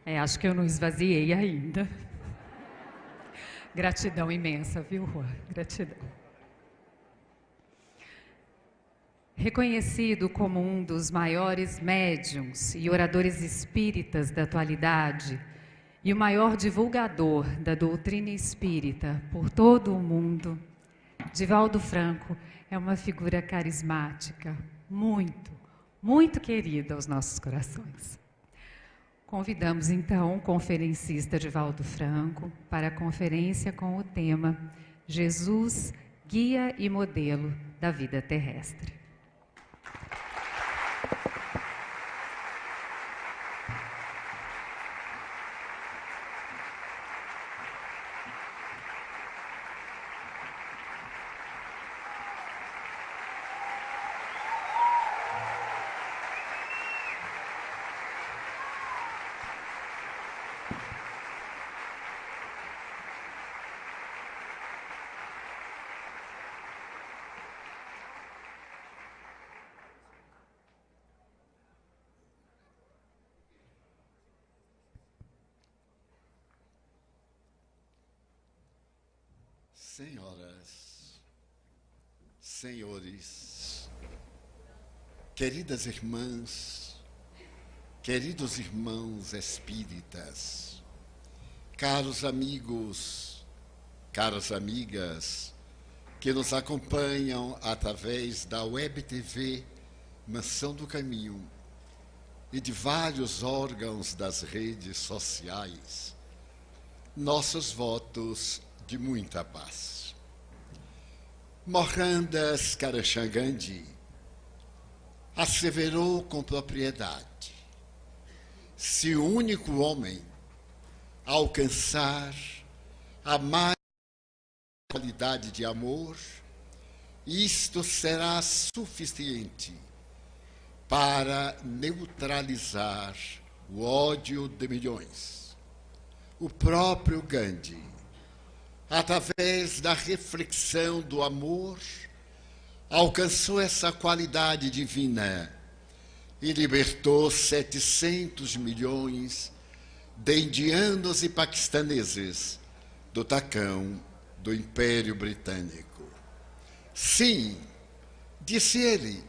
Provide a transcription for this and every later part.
Acho que eu não esvaziei ainda. Gratidão imensa, viu, Juan? Gratidão. Reconhecido como um dos maiores médiuns e oradores espíritas da atualidade e o maior divulgador da doutrina espírita por todo o mundo, Divaldo Franco é uma figura carismática, muito querida aos nossos corações. Convidamos, então, o conferencista Divaldo Franco para a conferência com o tema Jesus, Guia e Modelo da Vida Terrestre. Senhoras, senhores, queridas irmãs, queridos irmãos espíritas, caros amigos, caras amigas, que nos acompanham através da Web TV Mansão do Caminho e de vários órgãos das redes sociais, nossos votos de muita paz. Mohandas Karachand Gandhi asseverou com propriedade: se o único homem alcançar a mais qualidade de amor, isto será suficiente para neutralizar o ódio de milhões. O próprio Gandhi, através da reflexão do amor, alcançou essa qualidade divina e libertou 700 milhões de indianos e paquistaneses do tacão do Império Britânico. Sim, disse ele,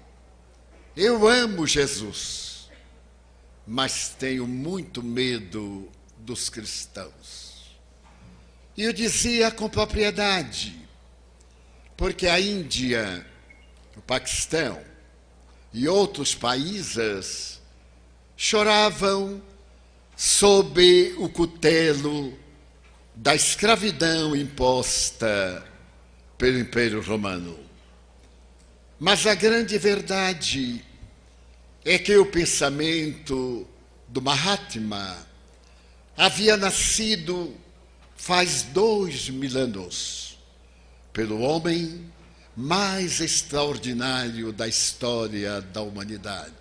eu amo Jesus, mas tenho muito medo dos cristãos. E eu dizia com propriedade, porque a Índia, o Paquistão e outros países choravam sob o cutelo da escravidão imposta pelo Império Romano. Mas a grande verdade é que o pensamento do Mahatma havia nascido faz 2000 anos, pelo homem mais extraordinário da história da humanidade.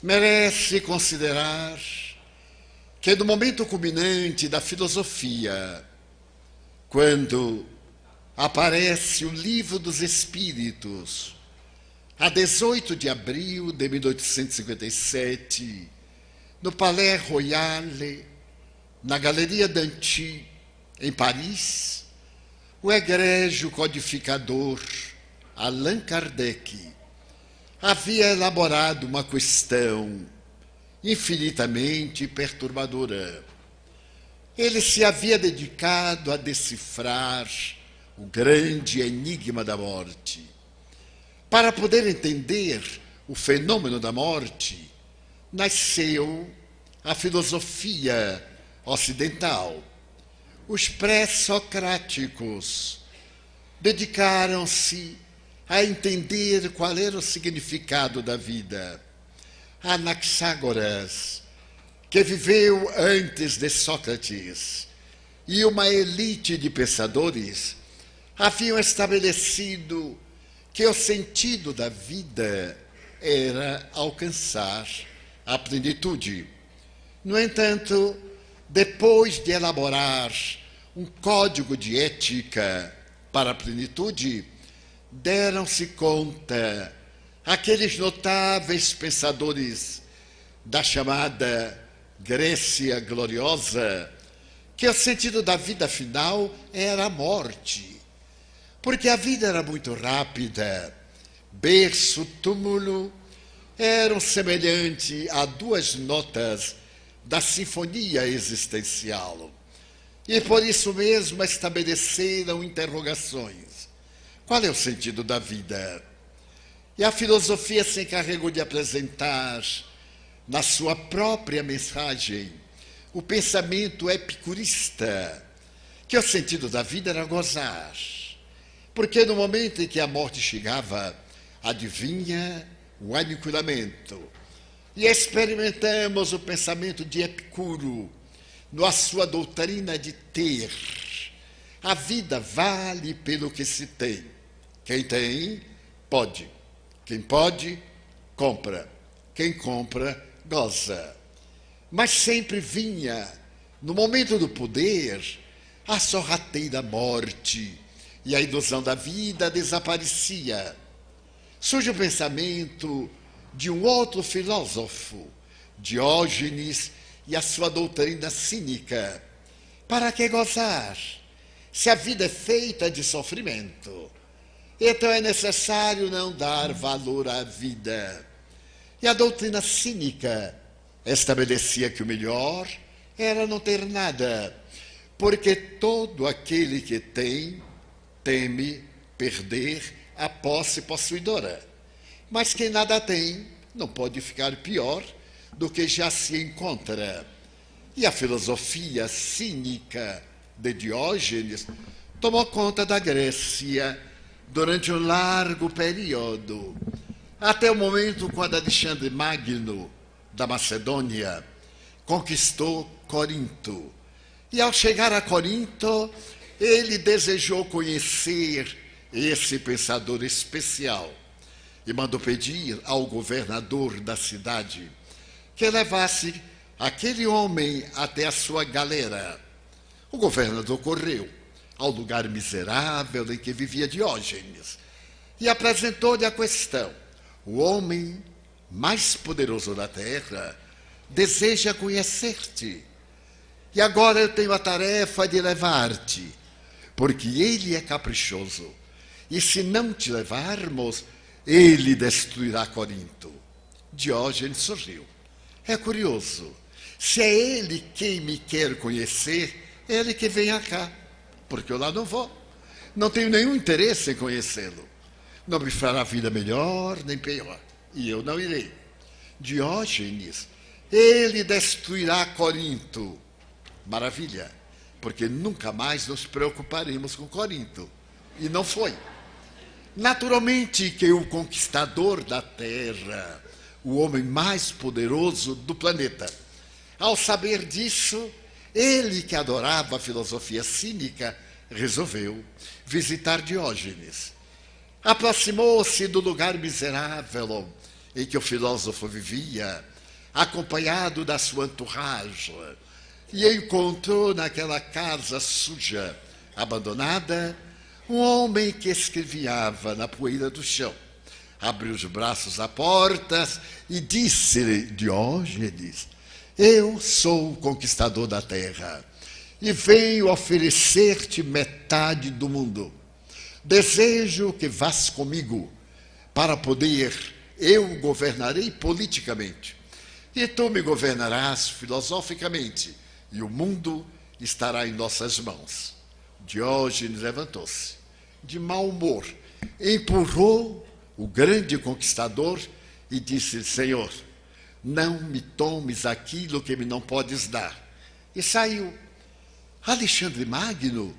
Merece considerar que no momento culminante da filosofia, quando aparece o Livro dos Espíritos, a 18 de abril de 1857, no Palais Royal, na Galeria d'Anty, em Paris, o egrégio codificador Allan Kardec havia elaborado uma questão infinitamente perturbadora. Ele se havia dedicado a decifrar o grande enigma da morte. Para poder entender o fenômeno da morte, nasceu a filosofia ocidental. Os pré-socráticos dedicaram-se a entender qual era o significado da vida. Anaxágoras, que viveu antes de Sócrates, e uma elite de pensadores haviam estabelecido que o sentido da vida era alcançar a plenitude. No entanto, depois de elaborar um código de ética para a plenitude, deram-se conta aqueles notáveis pensadores da chamada Grécia gloriosa, que o sentido da vida final era a morte, porque a vida era muito rápida. Berço, túmulo eram semelhantes a duas notas da sinfonia existencial. E por isso mesmo estabeleceram interrogações. Qual é o sentido da vida? E a filosofia se encarregou de apresentar, na sua própria mensagem, o pensamento epicurista, que o sentido da vida era gozar. Porque no momento em que a morte chegava, adivinha o aniquilamento. E experimentamos o pensamento de Epicuro, na sua doutrina de ter. A vida vale pelo que se tem. Quem tem, pode. Quem pode, compra. Quem compra, goza. Mas sempre vinha, no momento do poder, a sorrateira morte, e a ilusão da vida desaparecia. Surge o pensamento de um outro filósofo, Diógenes, e a sua doutrina cínica. Para que gozar, se a vida é feita de sofrimento? Então é necessário não dar valor à vida. E a doutrina cínica estabelecia que o melhor era não ter nada, porque todo aquele que tem, teme perder a posse possuidora. Mas quem nada tem, não pode ficar pior do que já se encontra. E a filosofia cínica de Diógenes tomou conta da Grécia durante um largo período, até o momento quando Alexandre Magno, da Macedônia, conquistou Corinto. E ao chegar a Corinto, ele desejou conhecer esse pensador especial e mandou pedir ao governador da cidade que levasse aquele homem até a sua galera. O governador correu ao lugar miserável em que vivia Diógenes e apresentou-lhe a questão. O homem mais poderoso da terra deseja conhecer-te. E agora eu tenho a tarefa de levar-te, porque ele é caprichoso. E se não te levarmos, ele destruirá Corinto. Diógenes sorriu. É curioso. Se é ele quem me quer conhecer, é ele que venha cá, porque eu lá não vou. Não tenho nenhum interesse em conhecê-lo. Não me fará a vida melhor nem pior. E eu não irei. Diógenes, ele destruirá Corinto. Maravilha, porque nunca mais nos preocuparemos com Corinto. E não foi. Naturalmente que o conquistador da terra, o homem mais poderoso do planeta, ao saber disso, ele que adorava a filosofia cínica, resolveu visitar Diógenes. Aproximou-se do lugar miserável em que o filósofo vivia, acompanhado da sua entourage, e encontrou naquela casa suja, abandonada, um homem que escreviava na poeira do chão. Abriu os braços à porta e disse-lhe: Diógenes, eu sou o conquistador da terra e venho oferecer-te metade do mundo. Desejo que vás comigo para poder, eu governarei politicamente e tu me governarás filosoficamente e o mundo estará em nossas mãos. Diógenes levantou-se, de mau humor, empurrou o grande conquistador e disse: Senhor, não me tomes aquilo que me não podes dar. E saiu. Alexandre Magno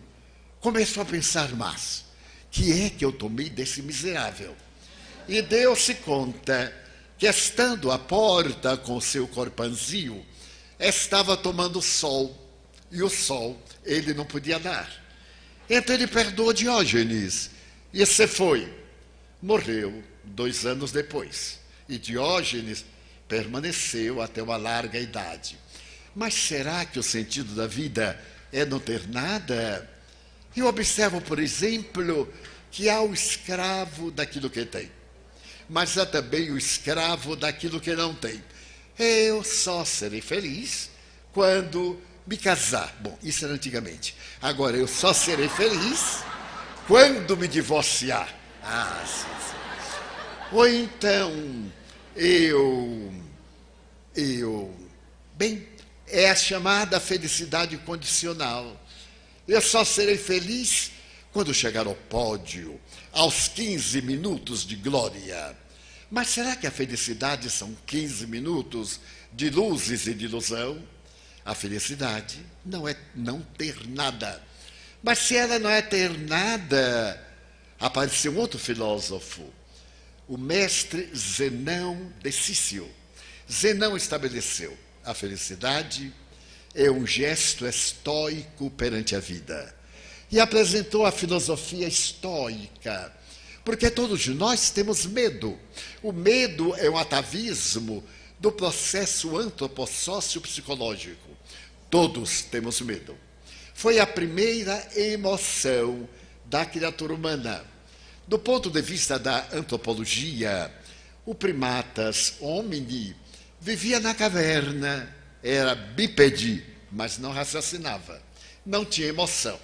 começou a pensar, mas que é que eu tomei desse miserável? E deu-se conta que, estando à porta com seu corpanzil, estava tomando sol, e o sol ele não podia dar. Então ele perdoou Diógenes, e se foi. Morreu 2 anos depois, e Diógenes permaneceu até uma larga idade. Mas será que o sentido da vida é não ter nada? Eu observo, por exemplo, que há o escravo daquilo que tem, mas há também o escravo daquilo que não tem. Eu só serei feliz quando me casar. Bom, isso era antigamente. Agora, eu só serei feliz quando me divorciar. Ah, sim, sim. Ou então, bem, é a chamada felicidade condicional. Eu só serei feliz quando chegar ao pódio, aos 15 minutos de glória. Mas será que a felicidade são 15 minutos de luzes e de ilusão? A felicidade não é não ter nada. Mas se ela não é ter nada, apareceu um outro filósofo, o mestre Zenão de Cício. Zenão estabeleceu: a felicidade é um gesto estoico perante a vida. E apresentou a filosofia estoica, porque todos nós temos medo. O medo é um atavismo do processo antropossócio-psicológico. Todos temos medo. Foi a primeira emoção da criatura humana. Do ponto de vista da antropologia, o primatas homini vivia na caverna, era bípede, mas não raciocinava, não tinha emoção.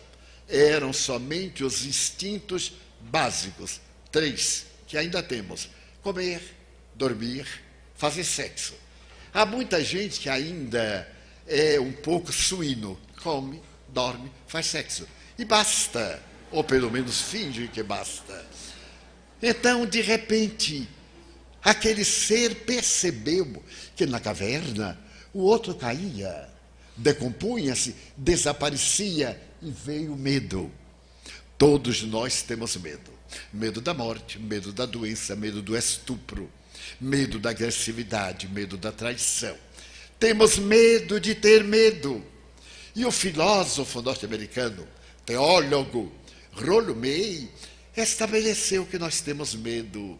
Eram somente os instintos básicos, 3, que ainda temos: comer, dormir, fazer sexo. Há muita gente que ainda é um pouco suíno, come, dorme, faz sexo, e basta, ou pelo menos finge que basta. Então, de repente, aquele ser percebeu que na caverna o outro caía, decompunha-se, desaparecia, e veio o medo. Todos nós temos medo. Medo da morte, medo da doença, medo do estupro, medo da agressividade, medo da traição. Temos medo de ter medo. E o filósofo norte-americano, teólogo, Rollo May, estabeleceu que nós temos medo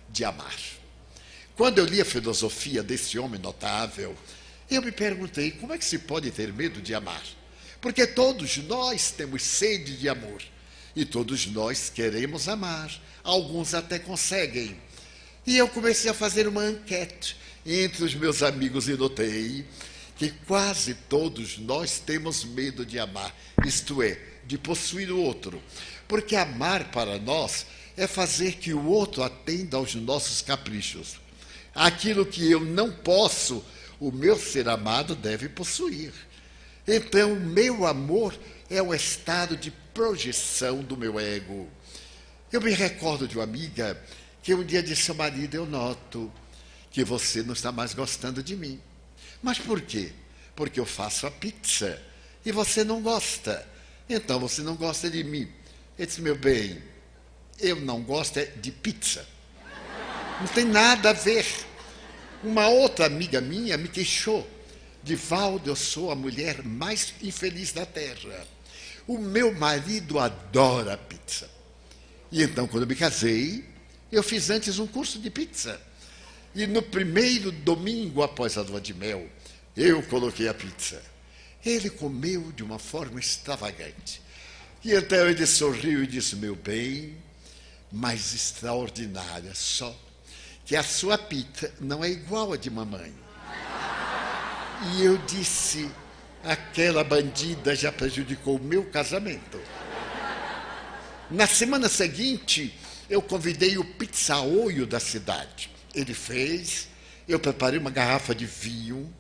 de amar. Quando eu li a filosofia desse homem notável, eu me perguntei: como é que se pode ter medo de amar? Porque todos nós temos sede de amor e todos nós queremos amar. Alguns até conseguem. E eu comecei a fazer uma enquete entre os meus amigos e notei que quase todos nós temos medo de amar, isto é, de possuir o outro. Porque amar para nós é fazer que o outro atenda aos nossos caprichos. Aquilo que eu não posso, o meu ser amado deve possuir. Então, o meu amor é o estado de projeção do meu ego. Eu me recordo de uma amiga que um dia disse ao marido: eu noto que você não está mais gostando de mim. Mas por quê? Porque eu faço a pizza e você não gosta. Então, você não gosta de mim. Ele disse: meu bem, eu não gosto de pizza. Não tem nada a ver. Uma outra amiga minha me queixou: Divaldo, eu sou a mulher mais infeliz da terra. O meu marido adora pizza. E então, quando eu me casei, eu fiz antes um curso de pizza. E no primeiro domingo após a lua de mel, eu coloquei a pizza. Ele comeu de uma forma extravagante. E então ele sorriu e disse: meu bem, mas extraordinária, só que a sua pizza não é igual a de mamãe. E eu disse: aquela bandida já prejudicou o meu casamento. Na semana seguinte, eu convidei o pizzaoio da cidade. Ele fez, eu preparei uma garrafa de vinho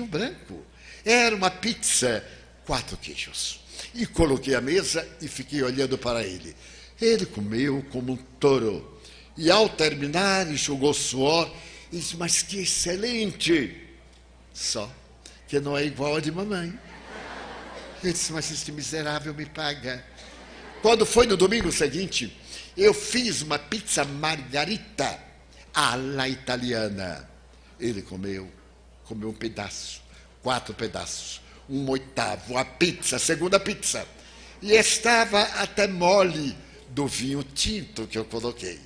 branco. Era uma pizza, 4 queijos. E coloquei à mesa e fiquei olhando para ele. Ele comeu como um touro. E ao terminar, enxugou suor e disse: mas que excelente! Só que não é igual a de mamãe. Eu disse: mas este miserável me paga. Quando foi no domingo seguinte, eu fiz uma pizza margarita alla italiana. Ele comeu um pedaço, 4 pedaços, 1/8, a pizza, a segunda pizza. E estava até mole do vinho tinto que eu coloquei.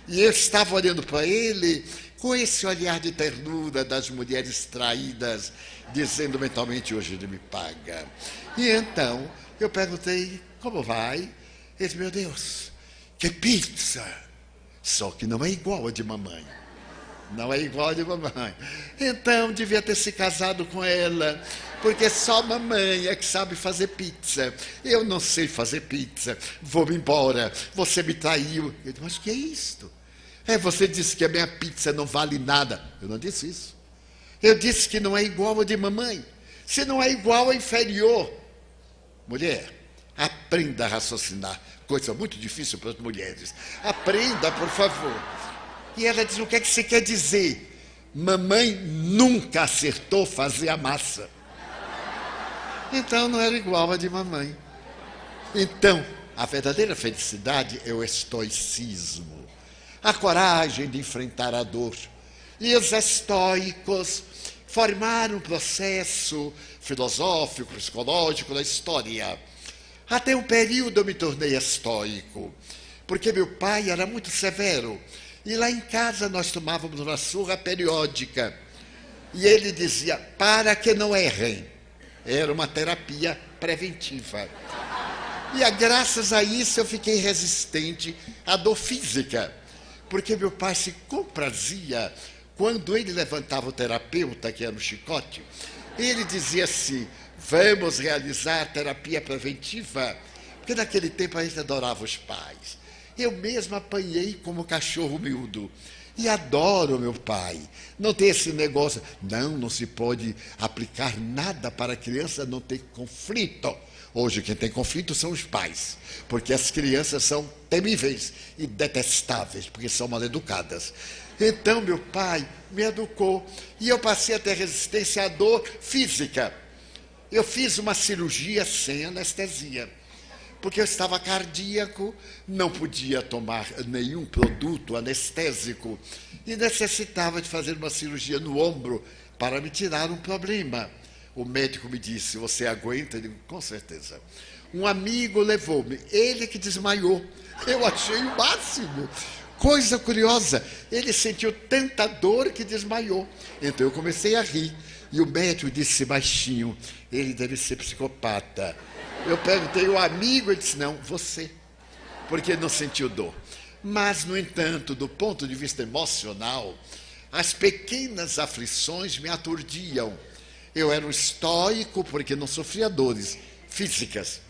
E eu estava olhando para ele com esse olhar de ternura das mulheres traídas, dizendo mentalmente: hoje ele me paga. E então eu perguntei: como vai? Ele disse: meu Deus, que pizza! Só que não é igual a de mamãe. Não é igual de mamãe. Então, devia ter se casado com ela, porque só mamãe é que sabe fazer pizza. Eu não sei fazer pizza, vou-me embora, você me traiu. Eu disse, mas o que é isto? Você disse que a minha pizza não vale nada. Eu não disse isso. Eu disse que não é igual a de mamãe. Se não é igual, é inferior. Mulher, aprenda a raciocinar. Coisa muito difícil para as mulheres. Aprenda, por favor. E ela diz, o que é que você quer dizer? Mamãe nunca acertou fazer a massa. Então não era igual a de mamãe. Então, a verdadeira felicidade é o estoicismo. A coragem de enfrentar a dor. E os estoicos formaram um processo filosófico, psicológico da história. Até um período eu me tornei estoico, porque meu pai era muito severo. E lá em casa nós tomávamos uma surra periódica. E ele dizia, para que não errem. Era uma terapia preventiva. E graças a isso eu fiquei resistente à dor física. Porque meu pai se comprazia quando ele levantava o terapeuta, que era o chicote. Ele dizia assim, vamos realizar terapia preventiva. Porque naquele tempo a gente adorava os pais. Eu mesmo apanhei como cachorro miúdo. E adoro meu pai. Não tem esse negócio, não se pode aplicar nada para a criança não ter conflito. Hoje quem tem conflito são os pais, porque as crianças são temíveis e detestáveis, porque são mal educadas. Então meu pai me educou e eu passei a ter resistência à dor física. Eu fiz uma cirurgia sem anestesia. Porque eu estava cardíaco, não podia tomar nenhum produto anestésico e necessitava de fazer uma cirurgia no ombro para me tirar um problema. O médico me disse, você aguenta? Eu digo, com certeza. Um amigo levou-me, ele que desmaiou. Eu achei o máximo. Coisa curiosa, ele sentiu tanta dor que desmaiou. Então eu comecei a rir. E o médico disse baixinho, ele deve ser psicopata. Eu perguntei ao amigo, ele disse, não, você, porque ele não sentiu dor. Mas, no entanto, do ponto de vista emocional, as pequenas aflições me aturdiam. Eu era um estoico porque não sofria dores físicas,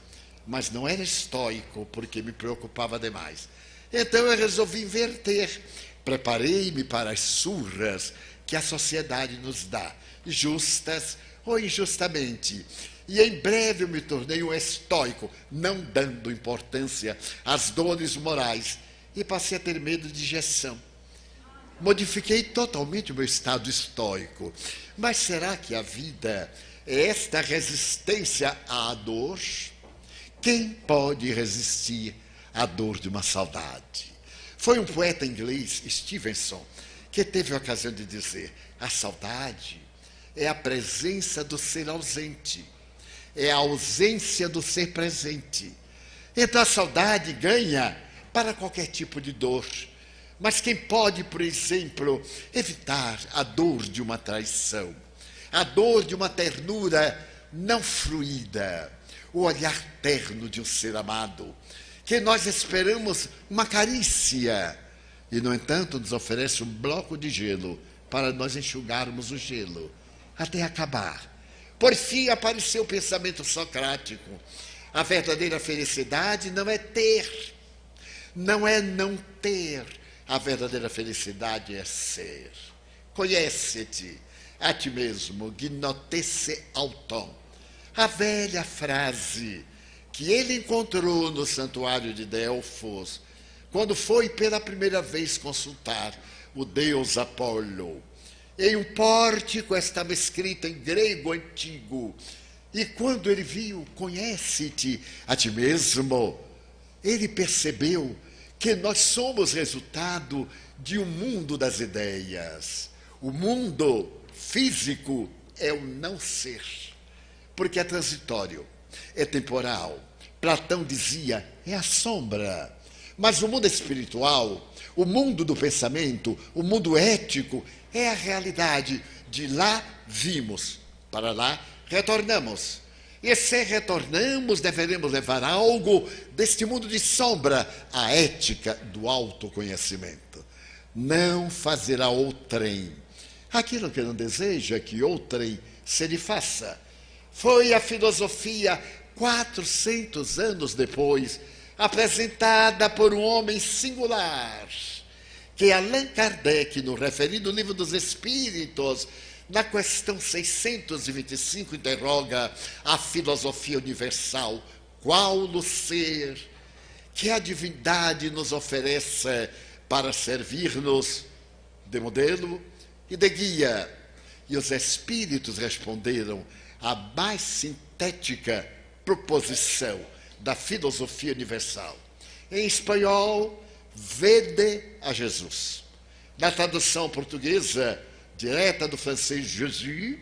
mas não era estoico porque me preocupava demais. Então eu resolvi inverter. Preparei-me para as surras que a sociedade nos dá, justas ou injustamente. E em breve eu me tornei um estoico, não dando importância às dores morais. E passei a ter medo de injeção. Modifiquei totalmente o meu estado estoico. Mas será que a vida é esta resistência à dor? Quem pode resistir à dor de uma saudade? Foi um poeta inglês, Stevenson, que teve a ocasião de dizer, a saudade é a presença do ser ausente. É a ausência do ser presente. Então a saudade ganha para qualquer tipo de dor. Mas quem pode, por exemplo, evitar a dor de uma traição, a dor de uma ternura não fruída, o olhar terno de um ser amado, que nós esperamos uma carícia e, no entanto, nos oferece um bloco de gelo para nós enxugarmos o gelo até acabar. Por fim, apareceu o pensamento socrático. A verdadeira felicidade não é ter, não é não ter. A verdadeira felicidade é ser. Conhece-te a ti mesmo, gnotesse auton. A velha frase que ele encontrou no santuário de Delfos, quando foi pela primeira vez consultar o deus Apolo. Em um pórtico estava escrita em grego antigo. E quando ele viu, conhece-te a ti mesmo, ele percebeu que nós somos resultado de um mundo das ideias. O mundo físico é o não ser, porque é transitório, é temporal. Platão dizia, é a sombra. Mas o mundo espiritual, o mundo do pensamento, o mundo ético, é a realidade. De lá vimos, para lá retornamos. E se retornamos, deveremos levar algo deste mundo de sombra, a ética do autoconhecimento. não fazerá outrem aquilo que não deseja que outrem se lhe faça. Foi a filosofia, 400 anos depois, apresentada por um homem singular, que Allan Kardec, no referido Livro dos Espíritos, na questão 625, interroga a filosofia universal: qual o ser que a divindade nos oferece para servir-nos de modelo e de guia? E os espíritos responderam: a mais sintética proposição da filosofia universal. Em espanhol, vede a Jesus. Na tradução portuguesa, direta do francês Jésus,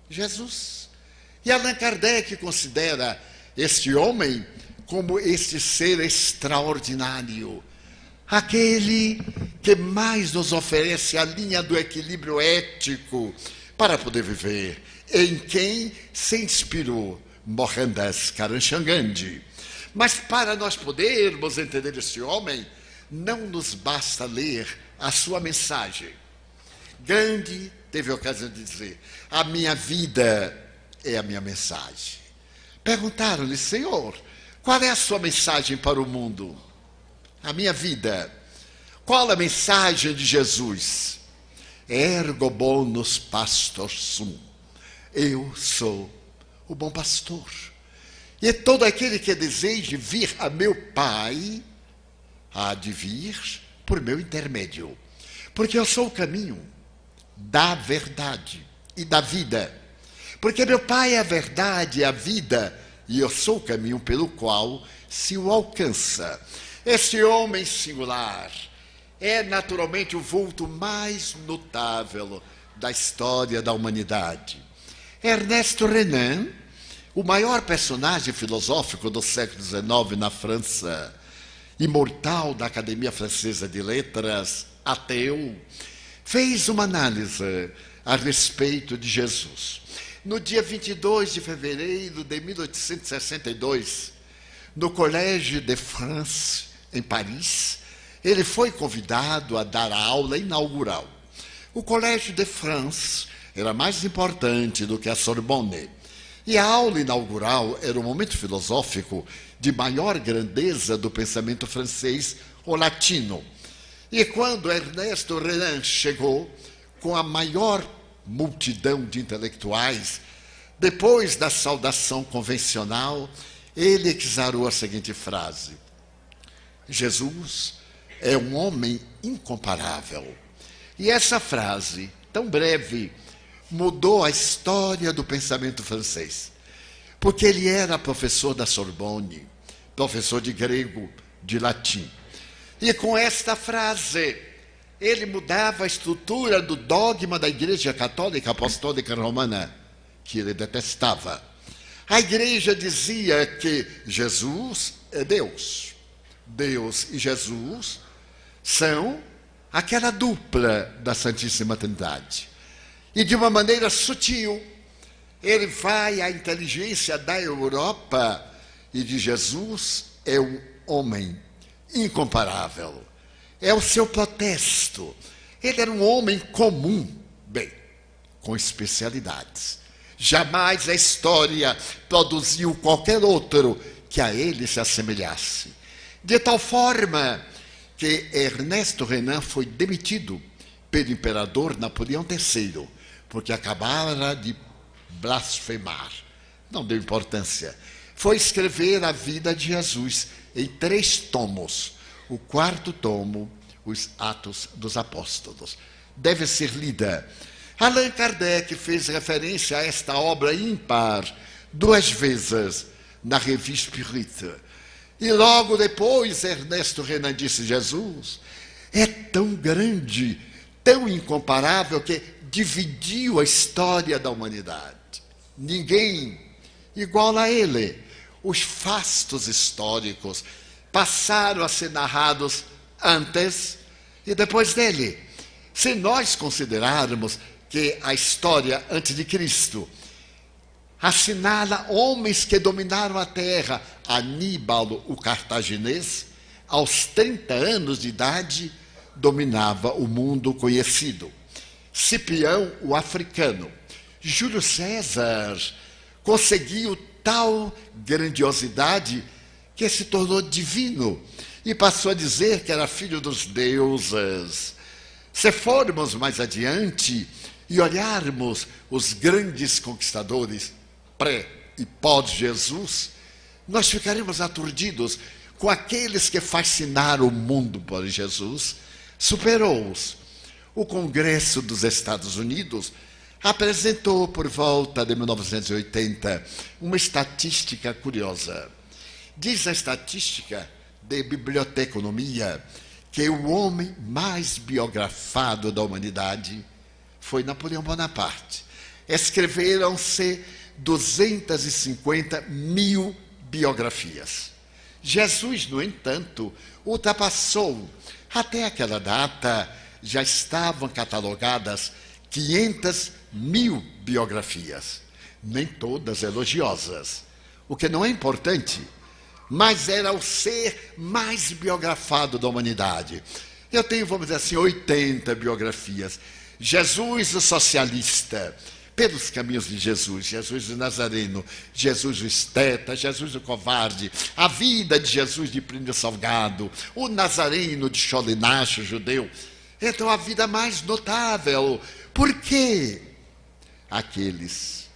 Jesus. E Allan Kardec considera este homem como este ser extraordinário, aquele que mais nos oferece a linha do equilíbrio ético para poder viver, em quem se inspirou Mohandas Karamchand Gandhi. Mas para nós podermos entender esse homem, não nos basta ler a sua mensagem. Gandhi teve a ocasião de dizer: a minha vida é a minha mensagem. Perguntaram-lhe: Senhor, qual é a sua mensagem para o mundo? A minha vida. Qual a mensagem de Jesus? Ergo bonus pastor sum. Eu sou o bom pastor. E todo aquele que deseje vir a meu Pai, há de vir por meu intermédio. Porque eu sou o caminho da verdade e da vida. Porque meu Pai é a verdade e a vida, e eu sou o caminho pelo qual se o alcança. Esse homem singular é naturalmente o vulto mais notável da história da humanidade. Ernesto Renan, o maior personagem filosófico do século XIX na França, imortal da Academia Francesa de Letras, ateu, fez uma análise a respeito de Jesus. No dia 22 de fevereiro de 1862, no Collège de France, em Paris, ele foi convidado a dar a aula inaugural. O Collège de France era mais importante do que a Sorbonne. E a aula inaugural era um momento filosófico de maior grandeza do pensamento francês ou latino. E quando Ernesto Renan chegou com a maior multidão de intelectuais, depois da saudação convencional, ele exarou a seguinte frase: Jesus é um homem incomparável. E essa frase, tão breve, mudou a história do pensamento francês. Porque ele era professor da Sorbonne, professor de grego, de latim. E com esta frase, ele mudava a estrutura do dogma da Igreja Católica Apostólica Romana, que ele detestava. A Igreja dizia que Jesus é Deus. Deus e Jesus são aquela dupla da Santíssima Trindade. E de uma maneira sutil, ele vai à inteligência da Europa e de Jesus é um homem incomparável. É o seu protesto. Ele era um homem comum, bem, com especialidades. Jamais a história produziu qualquer outro que a ele se assemelhasse. De tal forma que Ernesto Renan foi demitido pelo imperador Napoleão III, porque acabara de blasfemar. Não deu importância. Foi escrever a vida de Jesus em 3 tomos. O 4º tomo, os Atos dos Apóstolos. Deve ser lida. Allan Kardec fez referência a esta obra ímpar 2 vezes na Revue Spirit. E logo depois, Ernesto Renan disse: Jesus é tão grande, tão incomparável, que dividiu a história da humanidade. Ninguém igual a ele. Os fastos históricos passaram a ser narrados antes e depois dele. Se nós considerarmos que a história antes de Cristo assinala homens que dominaram a terra, Aníbal, o cartaginês, aos 30 anos de idade, dominava o mundo conhecido. Cipião, o africano. Júlio César conseguiu tal grandiosidade que se tornou divino e passou a dizer que era filho dos deuses. Se formos mais adiante e olharmos os grandes conquistadores pré e pós-Jesus, nós ficaremos aturdidos com aqueles que fascinaram o mundo por Jesus, superou-os. O Congresso dos Estados Unidos apresentou, por volta de 1980, uma estatística curiosa. Diz a estatística de biblioteconomia que o homem mais biografado da humanidade foi Napoleão Bonaparte. Escreveram-se 250 mil biografias. Jesus, no entanto, ultrapassou. Até aquela data, já estavam catalogadas 500 mil biografias, nem todas elogiosas, o que não é importante, mas era o ser mais biografado da humanidade. Eu tenho, vamos dizer assim, 80 biografias. Jesus, o socialista, pelos caminhos de Jesus, Jesus o Nazareno, Jesus o esteta, Jesus o covarde, a vida de Jesus de Plínio Salgado, o Nazareno de Cholinacho, judeu. Então, a vida mais notável. Por quê? Aqueles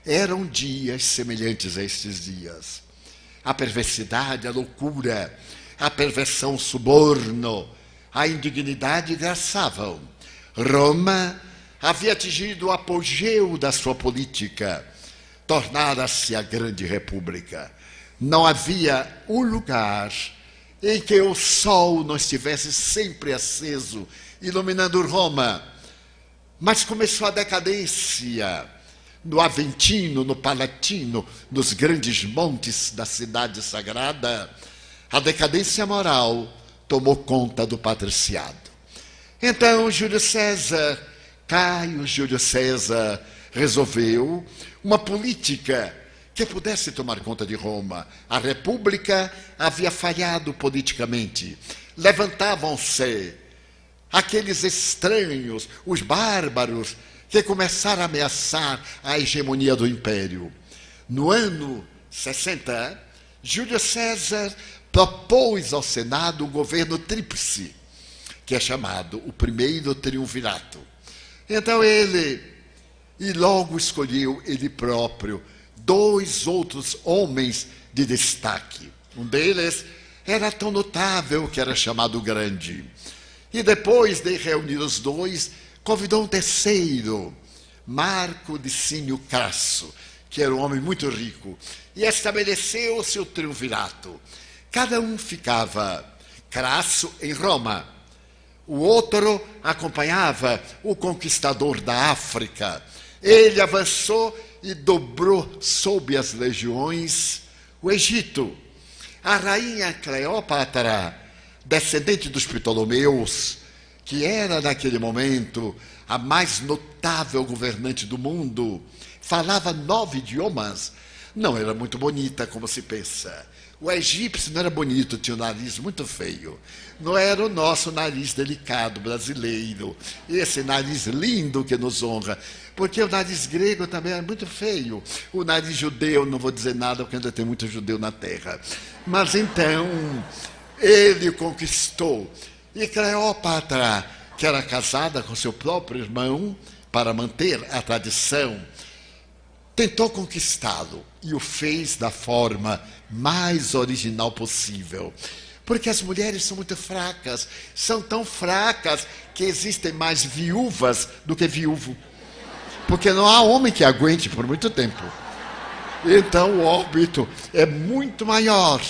eram dias semelhantes a estes dias. A perversidade, a loucura, a perversão, o suborno, a indignidade graçavam. Roma havia atingido o apogeu da sua política, tornara-se a grande república. Não havia um lugar em que o sol não estivesse sempre aceso, iluminando Roma. Mas começou a decadência no Aventino, no Palatino, nos grandes montes da cidade sagrada. A decadência moral tomou conta do patriciado. Então, Caio Júlio César resolveu uma política que pudesse tomar conta de Roma. A República havia falhado politicamente. Levantavam-se aqueles estranhos, os bárbaros, que começaram a ameaçar a hegemonia do Império. No ano 60, Júlio César propôs ao Senado o governo tríplice, que é chamado o primeiro triunvirato. Então ele, e logo escolheu ele próprio, 2 outros homens de destaque. Um deles era tão notável que era chamado Grande. E depois de reunir os 2, convidou um terceiro, Marco Licínio Crasso, que era um homem muito rico, e estabeleceu o seu triunvirato. Cada um ficava, Crasso em Roma, o outro acompanhava o conquistador da África. Ele avançou e dobrou sob as legiões o Egito. A rainha Cleópatra, descendente dos Ptolomeus, que era naquele momento a mais notável governante do mundo, falava 9 idiomas, não era muito bonita como se pensa. O egípcio não era bonito, tinha um nariz muito feio. Não era o nosso nariz delicado brasileiro, esse nariz lindo que nos honra, porque o nariz grego também era muito feio. O nariz judeu, não vou dizer nada, porque ainda tem muito judeu na terra. Mas então, ele conquistou. E Cleópatra, que era casada com seu próprio irmão, para manter a tradição, tentou conquistá-lo e o fez da forma mais original possível. Porque as mulheres são muito fracas, são tão fracas que existem mais viúvas do que viúvo. Porque não há homem que aguente por muito tempo. Então o óbito é muito maior.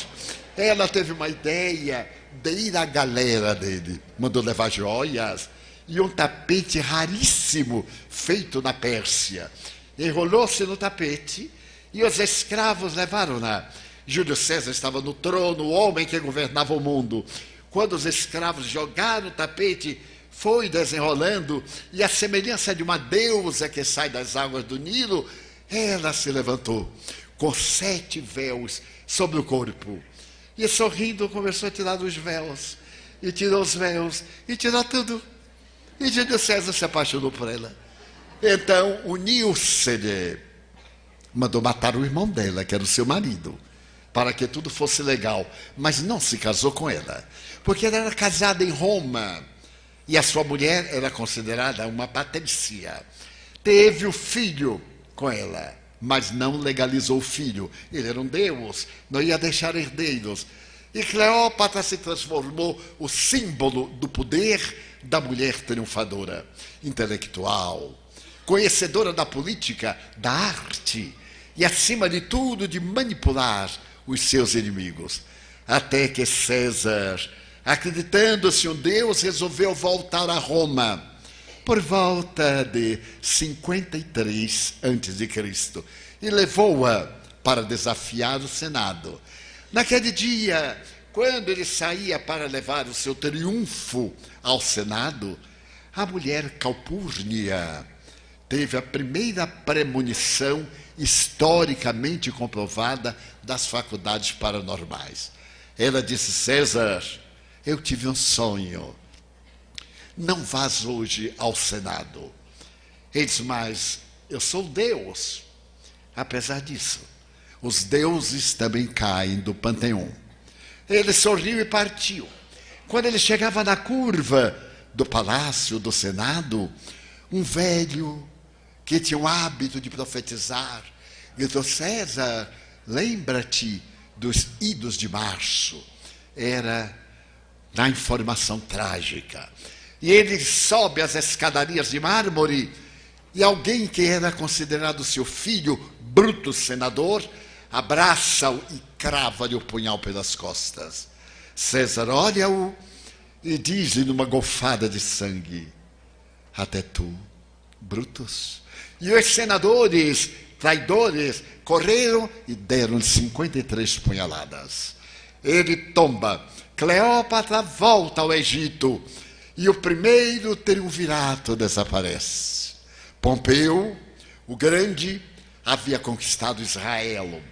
Ela teve uma ideia de ir à galera dele. Mandou levar joias e um tapete raríssimo feito na Pérsia. Enrolou-se no tapete e os escravos levaram-na. Júlio César estava no trono, o homem que governava o mundo. Quando os escravos jogaram o tapete, foi desenrolando, e a semelhança de uma deusa que sai das águas do Nilo, ela se levantou, com 7 véus sobre o corpo. E sorrindo começou a tirar os véus. e tirou os véus, e tirou tudo. E Júlio César se apaixonou por ela. Então, uniu-se, mandou matar o irmão dela, que era o seu marido, para que tudo fosse legal. Mas não se casou com ela, porque ela era casada em Roma, e a sua mulher era considerada uma patrícia. Teve o filho com ela, mas não legalizou o filho. Ele era um deus, não ia deixar herdeiros. E Cleópatra se transformou o símbolo do poder da mulher triunfadora, intelectual, conhecedora da política, da arte e, acima de tudo, de manipular os seus inimigos. Até que César, acreditando-se um deus, resolveu voltar a Roma por volta de 53 a.C. e levou-a para desafiar o Senado. Naquele dia, quando ele saía para levar o seu triunfo ao Senado, a mulher Calpurnia teve a primeira premonição historicamente comprovada das faculdades paranormais. Ela disse: César, eu tive um sonho. Não vás hoje ao Senado. Ele disse: mas eu sou Deus. Apesar disso, os deuses também caem do panteão. Ele sorriu e partiu. Quando ele chegava na curva do palácio do Senado, um velho que tinha o hábito de profetizar gritou: César, lembra-te dos idos de março. Era na informação trágica. E ele sobe as escadarias de mármore, e alguém que era considerado seu filho, Bruto senador, abraça-o e crava-lhe o punhal pelas costas. César olha-o e diz-lhe numa golfada de sangue: até tu, Brutus. E os senadores, traidores, correram e deram-lhe 53 punhaladas. Ele tomba. Cleópatra volta ao Egito e o primeiro triunvirato desaparece. Pompeu, o Grande, havia conquistado Israel.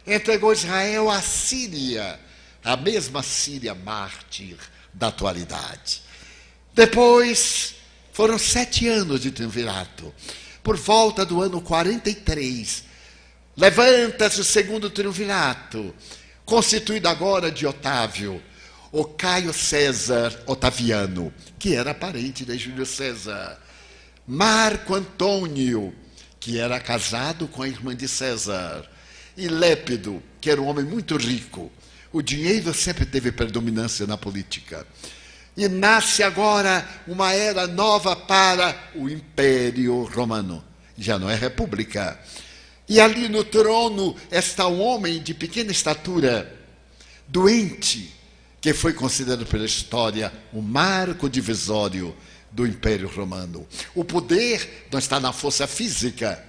Entregou Israel à Síria, a mesma Síria mártir da atualidade. Depois, foram 7 anos de triunvirato. Por volta do ano 43, levanta-se o segundo triunvirato, constituído agora de Otávio, o Caio César Otaviano, que era parente de Júlio César, Marco Antônio, que era casado com a irmã de César, e Lépido, que era um homem muito rico. O dinheiro sempre teve predominância na política. E nasce agora uma era nova para o Império Romano. Já não é república. E ali no trono está um homem de pequena estatura, doente, que foi considerado pela história o marco divisório do Império Romano. O poder não está na força física,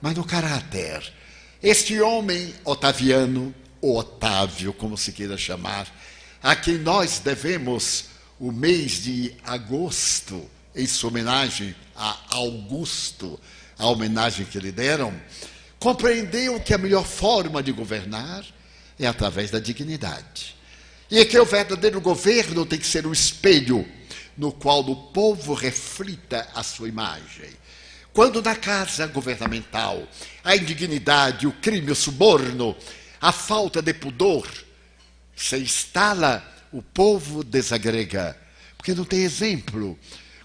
mas no caráter. Este homem Otaviano, ou Otávio, como se queira chamar, a quem nós devemos o mês de agosto, em sua homenagem a Augusto, a homenagem que lhe deram, compreendeu que a melhor forma de governar é através da dignidade. E que o verdadeiro governo tem que ser um espelho no qual o povo reflita a sua imagem. Quando na casa governamental a indignidade, o crime, o suborno, a falta de pudor se instala, o povo desagrega, porque não tem exemplo.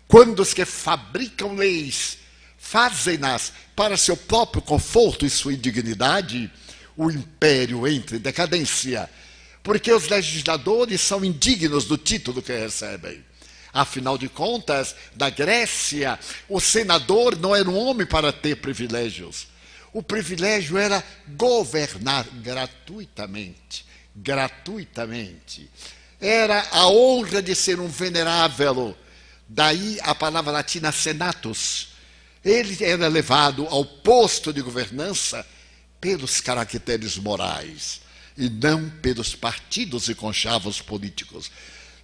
Quando os que fabricam leis fazem-nas para seu próprio conforto e sua indignidade, o império entra em decadência, porque os legisladores são indignos do título que recebem. Afinal de contas, na Grécia, o senador não era um homem para ter privilégios. O privilégio era governar gratuitamente. Gratuitamente. Era a honra de ser um venerável. Daí a palavra latina senatus. Ele era levado ao posto de governança pelos caracteres morais e não pelos partidos e conchavos políticos.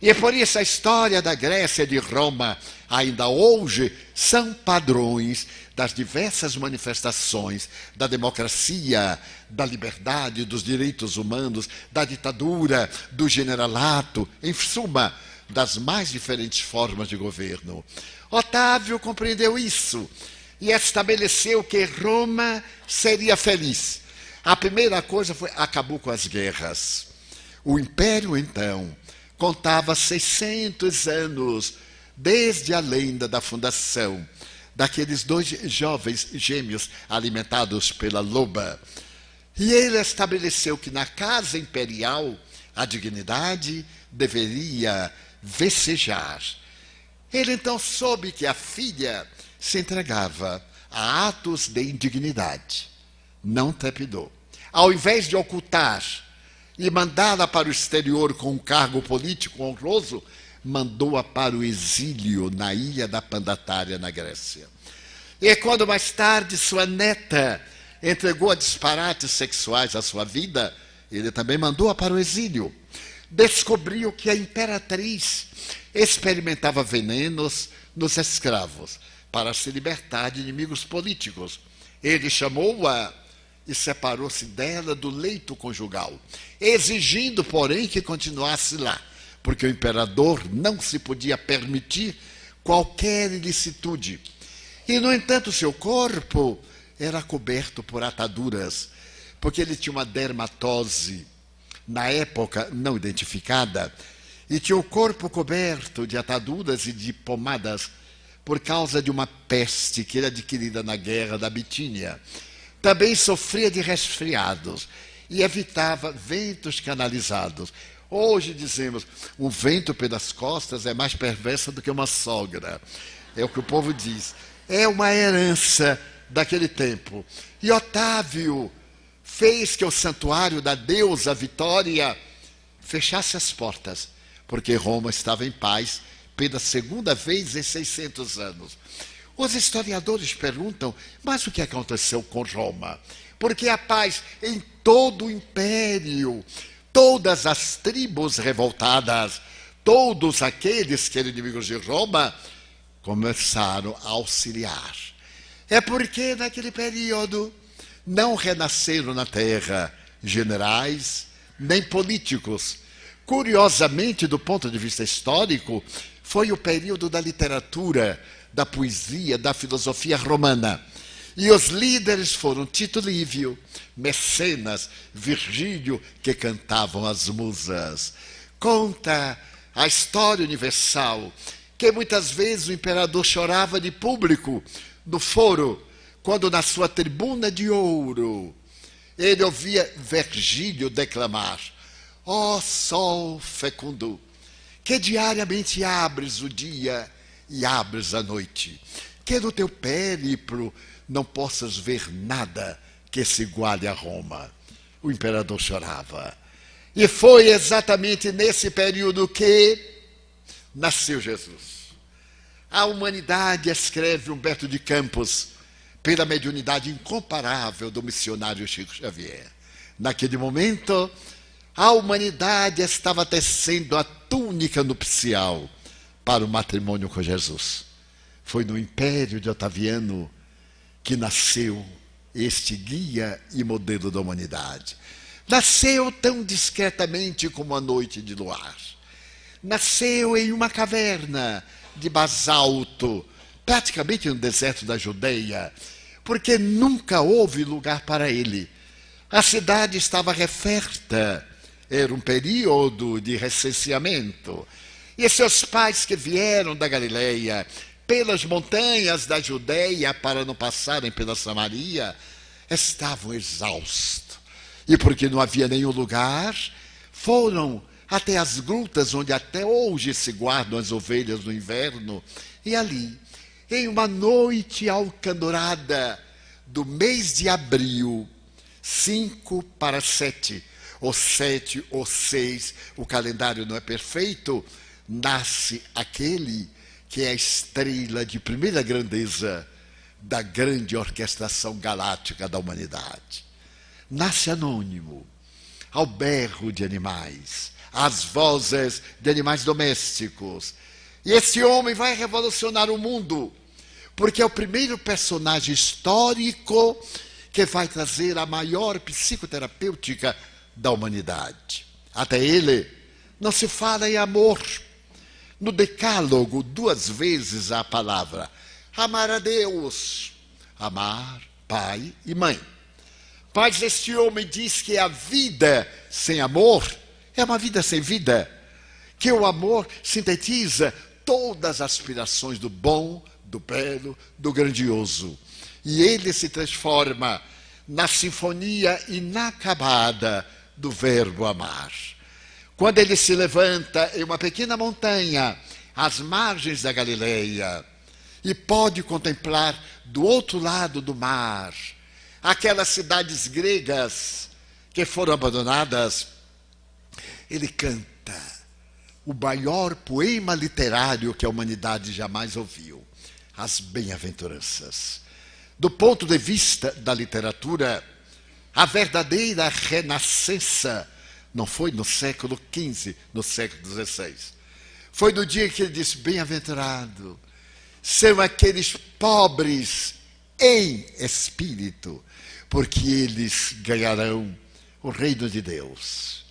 E é por isso a história da Grécia e de Roma, ainda hoje, são padrões das diversas manifestações da democracia, da liberdade, dos direitos humanos, da ditadura, do generalato. Em suma, das mais diferentes formas de governo. Otávio compreendeu isso e estabeleceu que Roma seria feliz. A primeira coisa foi, acabou com as guerras. O Império, então, contava 600 anos, desde a lenda da fundação, daqueles dois jovens gêmeos alimentados pela loba. E ele estabeleceu que na casa imperial a dignidade deveria vecejar. Ele então soube que a filha se entregava a atos de indignidade. Não trepidou. Ao invés de ocultar e mandá-la para o exterior com um cargo político honroso, mandou-a para o exílio na ilha da Pandatária, na Grécia. E quando mais tarde sua neta entregou a disparates sexuais a sua vida, ele também mandou-a para o exílio. Descobriu que a imperatriz experimentava venenos nos escravos para se libertar de inimigos políticos. Ele chamou-a e separou-se dela do leito conjugal, exigindo, porém, que continuasse lá, porque o imperador não se podia permitir qualquer ilicitude. E, no entanto, seu corpo era coberto por ataduras, porque ele tinha uma dermatose, na época não identificada, e tinha o corpo coberto de ataduras e de pomadas por causa de uma peste que ele adquirida na guerra da Bitínia. Também sofria de resfriados e evitava ventos canalizados. Hoje dizemos, um vento pelas costas é mais perverso do que uma sogra. É o que o povo diz. É uma herança daquele tempo. E Otávio fez que o santuário da deusa Vitória fechasse as portas, porque Roma estava em paz pela segunda vez em 600 anos. Os historiadores perguntam, mas o que aconteceu com Roma? Porque a paz em todo o império, todas as tribos revoltadas, todos aqueles que eram inimigos de Roma, começaram a auxiliar. É porque naquele período não renasceram na terra generais, nem políticos. Curiosamente, do ponto de vista histórico, foi o período da literatura, da poesia, da filosofia romana. E os líderes foram Tito Livio, Mecenas, Virgílio, que cantavam as musas. Conta a história universal que muitas vezes o imperador chorava de público no foro, quando na sua tribuna de ouro ele ouvia Virgílio declamar: ó sol fecundo, que diariamente abres o dia e abres a noite, que no teu périplo não possas ver nada que se iguale a Roma. O imperador chorava. E foi exatamente nesse período que nasceu Jesus. A humanidade, escreve Humberto de Campos, pela mediunidade incomparável do missionário Chico Xavier. Naquele momento, a humanidade estava tecendo a túnica nupcial para o matrimônio com Jesus. Foi no Império de Otaviano que nasceu este guia e modelo da humanidade. Nasceu tão discretamente como a noite de luar. Nasceu em uma caverna de basalto, praticamente no deserto da Judeia, porque nunca houve lugar para ele. A cidade estava referta, era um período de recenseamento. E seus pais que vieram da Galileia, pelas montanhas da Judeia, para não passarem pela Samaria, estavam exaustos. E porque não havia nenhum lugar, foram até as grutas onde até hoje se guardam as ovelhas no inverno. E ali, em uma noite alcandorada do mês de abril, 5 para 7, ou 7 ou 6, o calendário não é perfeito, nasce aquele que é a estrela de primeira grandeza da grande orquestração galáctica da humanidade. Nasce anônimo, ao berro de animais, às vozes de animais domésticos. E esse homem vai revolucionar o mundo, porque é o primeiro personagem histórico que vai trazer a maior psicoterapêutica da humanidade. Até ele não se fala em amor, no Decálogo 2 vezes a palavra amar a Deus, amar pai e mãe. Mas este homem diz que a vida sem amor é uma vida sem vida, que o amor sintetiza todas as aspirações do bom, do belo, do grandioso. E ele se transforma na sinfonia inacabada do verbo amar. Quando ele se levanta em uma pequena montanha, às margens da Galileia, e pode contemplar do outro lado do mar aquelas cidades gregas que foram abandonadas, ele canta o maior poema literário que a humanidade jamais ouviu, as Bem-aventuranças. Do ponto de vista da literatura, a verdadeira renascença não foi no século XV, no século XVI. Foi no dia que ele disse: bem-aventurado são aqueles pobres em espírito, porque eles ganharão o reino de Deus.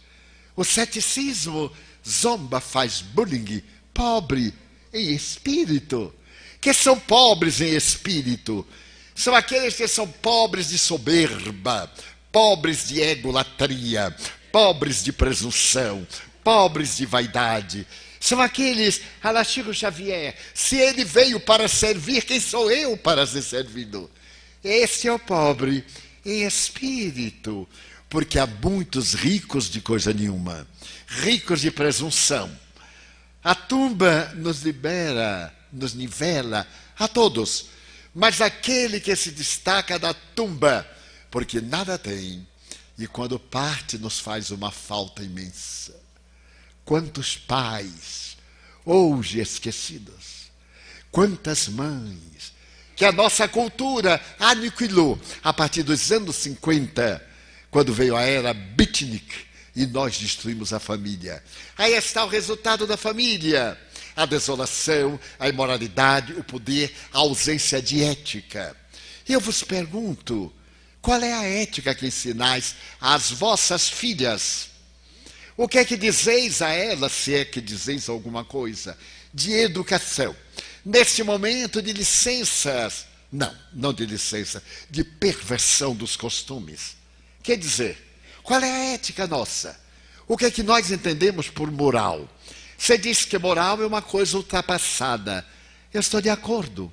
O ceticismo zomba, faz bullying, pobre em espírito. Que são pobres em espírito? São aqueles que são pobres de soberba, pobres de egolatria, pobres de presunção, pobres de vaidade. São aqueles, a la Chico Xavier, se ele veio para servir, quem sou eu para ser servido? Esse é o pobre em espírito, porque há muitos ricos de coisa nenhuma, ricos de presunção. A tumba nos libera, nos nivela a todos, mas aquele que se destaca da tumba, porque nada tem, e quando parte nos faz uma falta imensa. Quantos pais hoje esquecidos, quantas mães que a nossa cultura aniquilou a partir dos anos 50, quando veio a era beatnik e nós destruímos a família. Aí está o resultado da família: a desolação, a imoralidade, o poder, a ausência de ética. E eu vos pergunto, qual é a ética que ensinais às vossas filhas? O que é que dizeis a elas, se é que dizeis alguma coisa, de educação? Neste momento de licenças, não de licença, de perversão dos costumes. Quer dizer, qual é a ética nossa? O que é que nós entendemos por moral? Você diz que moral é uma coisa ultrapassada. Eu estou de acordo,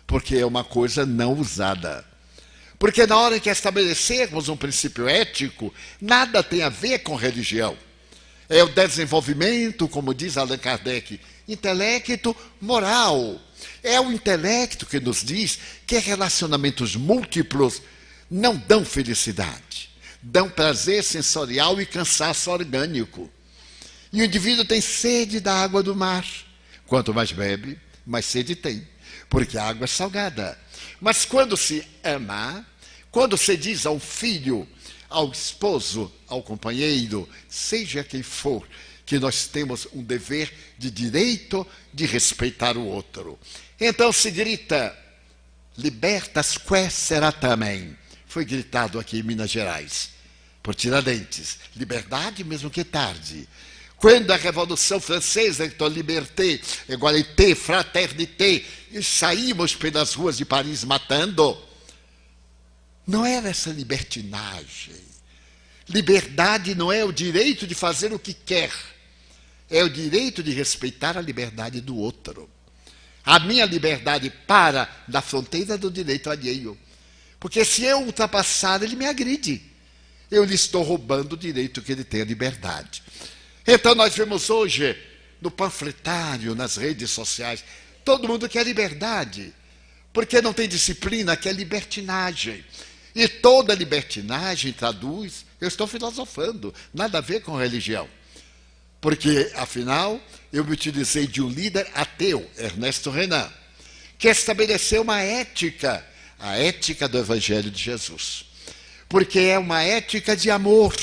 porque é uma coisa não usada. Porque na hora que estabelecermos um princípio ético, nada tem a ver com religião. É o desenvolvimento, como diz Allan Kardec, intelecto moral. É o intelecto que nos diz que relacionamentos múltiplos não dão felicidade, dão prazer sensorial e cansaço orgânico. E o indivíduo tem sede da água do mar. Quanto mais bebe, mais sede tem, porque a água é salgada. Mas quando se ama, quando se diz ao filho, ao esposo, ao companheiro, seja quem for, que nós temos um dever de direito de respeitar o outro. Então se grita, libertas que será também. Foi gritado aqui em Minas Gerais, por Tiradentes. Liberdade mesmo que tarde. Quando a Revolução Francesa gritou liberté, égalité, fraternité, e saímos pelas ruas de Paris matando, não era essa libertinagem. Liberdade não é o direito de fazer o que quer, é o direito de respeitar a liberdade do outro. A minha liberdade para na fronteira do direito alheio. Porque se eu ultrapassar, ele me agride. Eu lhe estou roubando o direito que ele tem à liberdade. Então nós vemos hoje, no panfletário, nas redes sociais, todo mundo quer liberdade. Porque não tem disciplina, quer libertinagem. E toda libertinagem traduz, eu estou filosofando, nada a ver com religião. Porque, afinal, eu me utilizei de um líder ateu, Ernesto Renan, que estabeleceu uma ética, a ética do Evangelho de Jesus. Porque é uma ética de amor.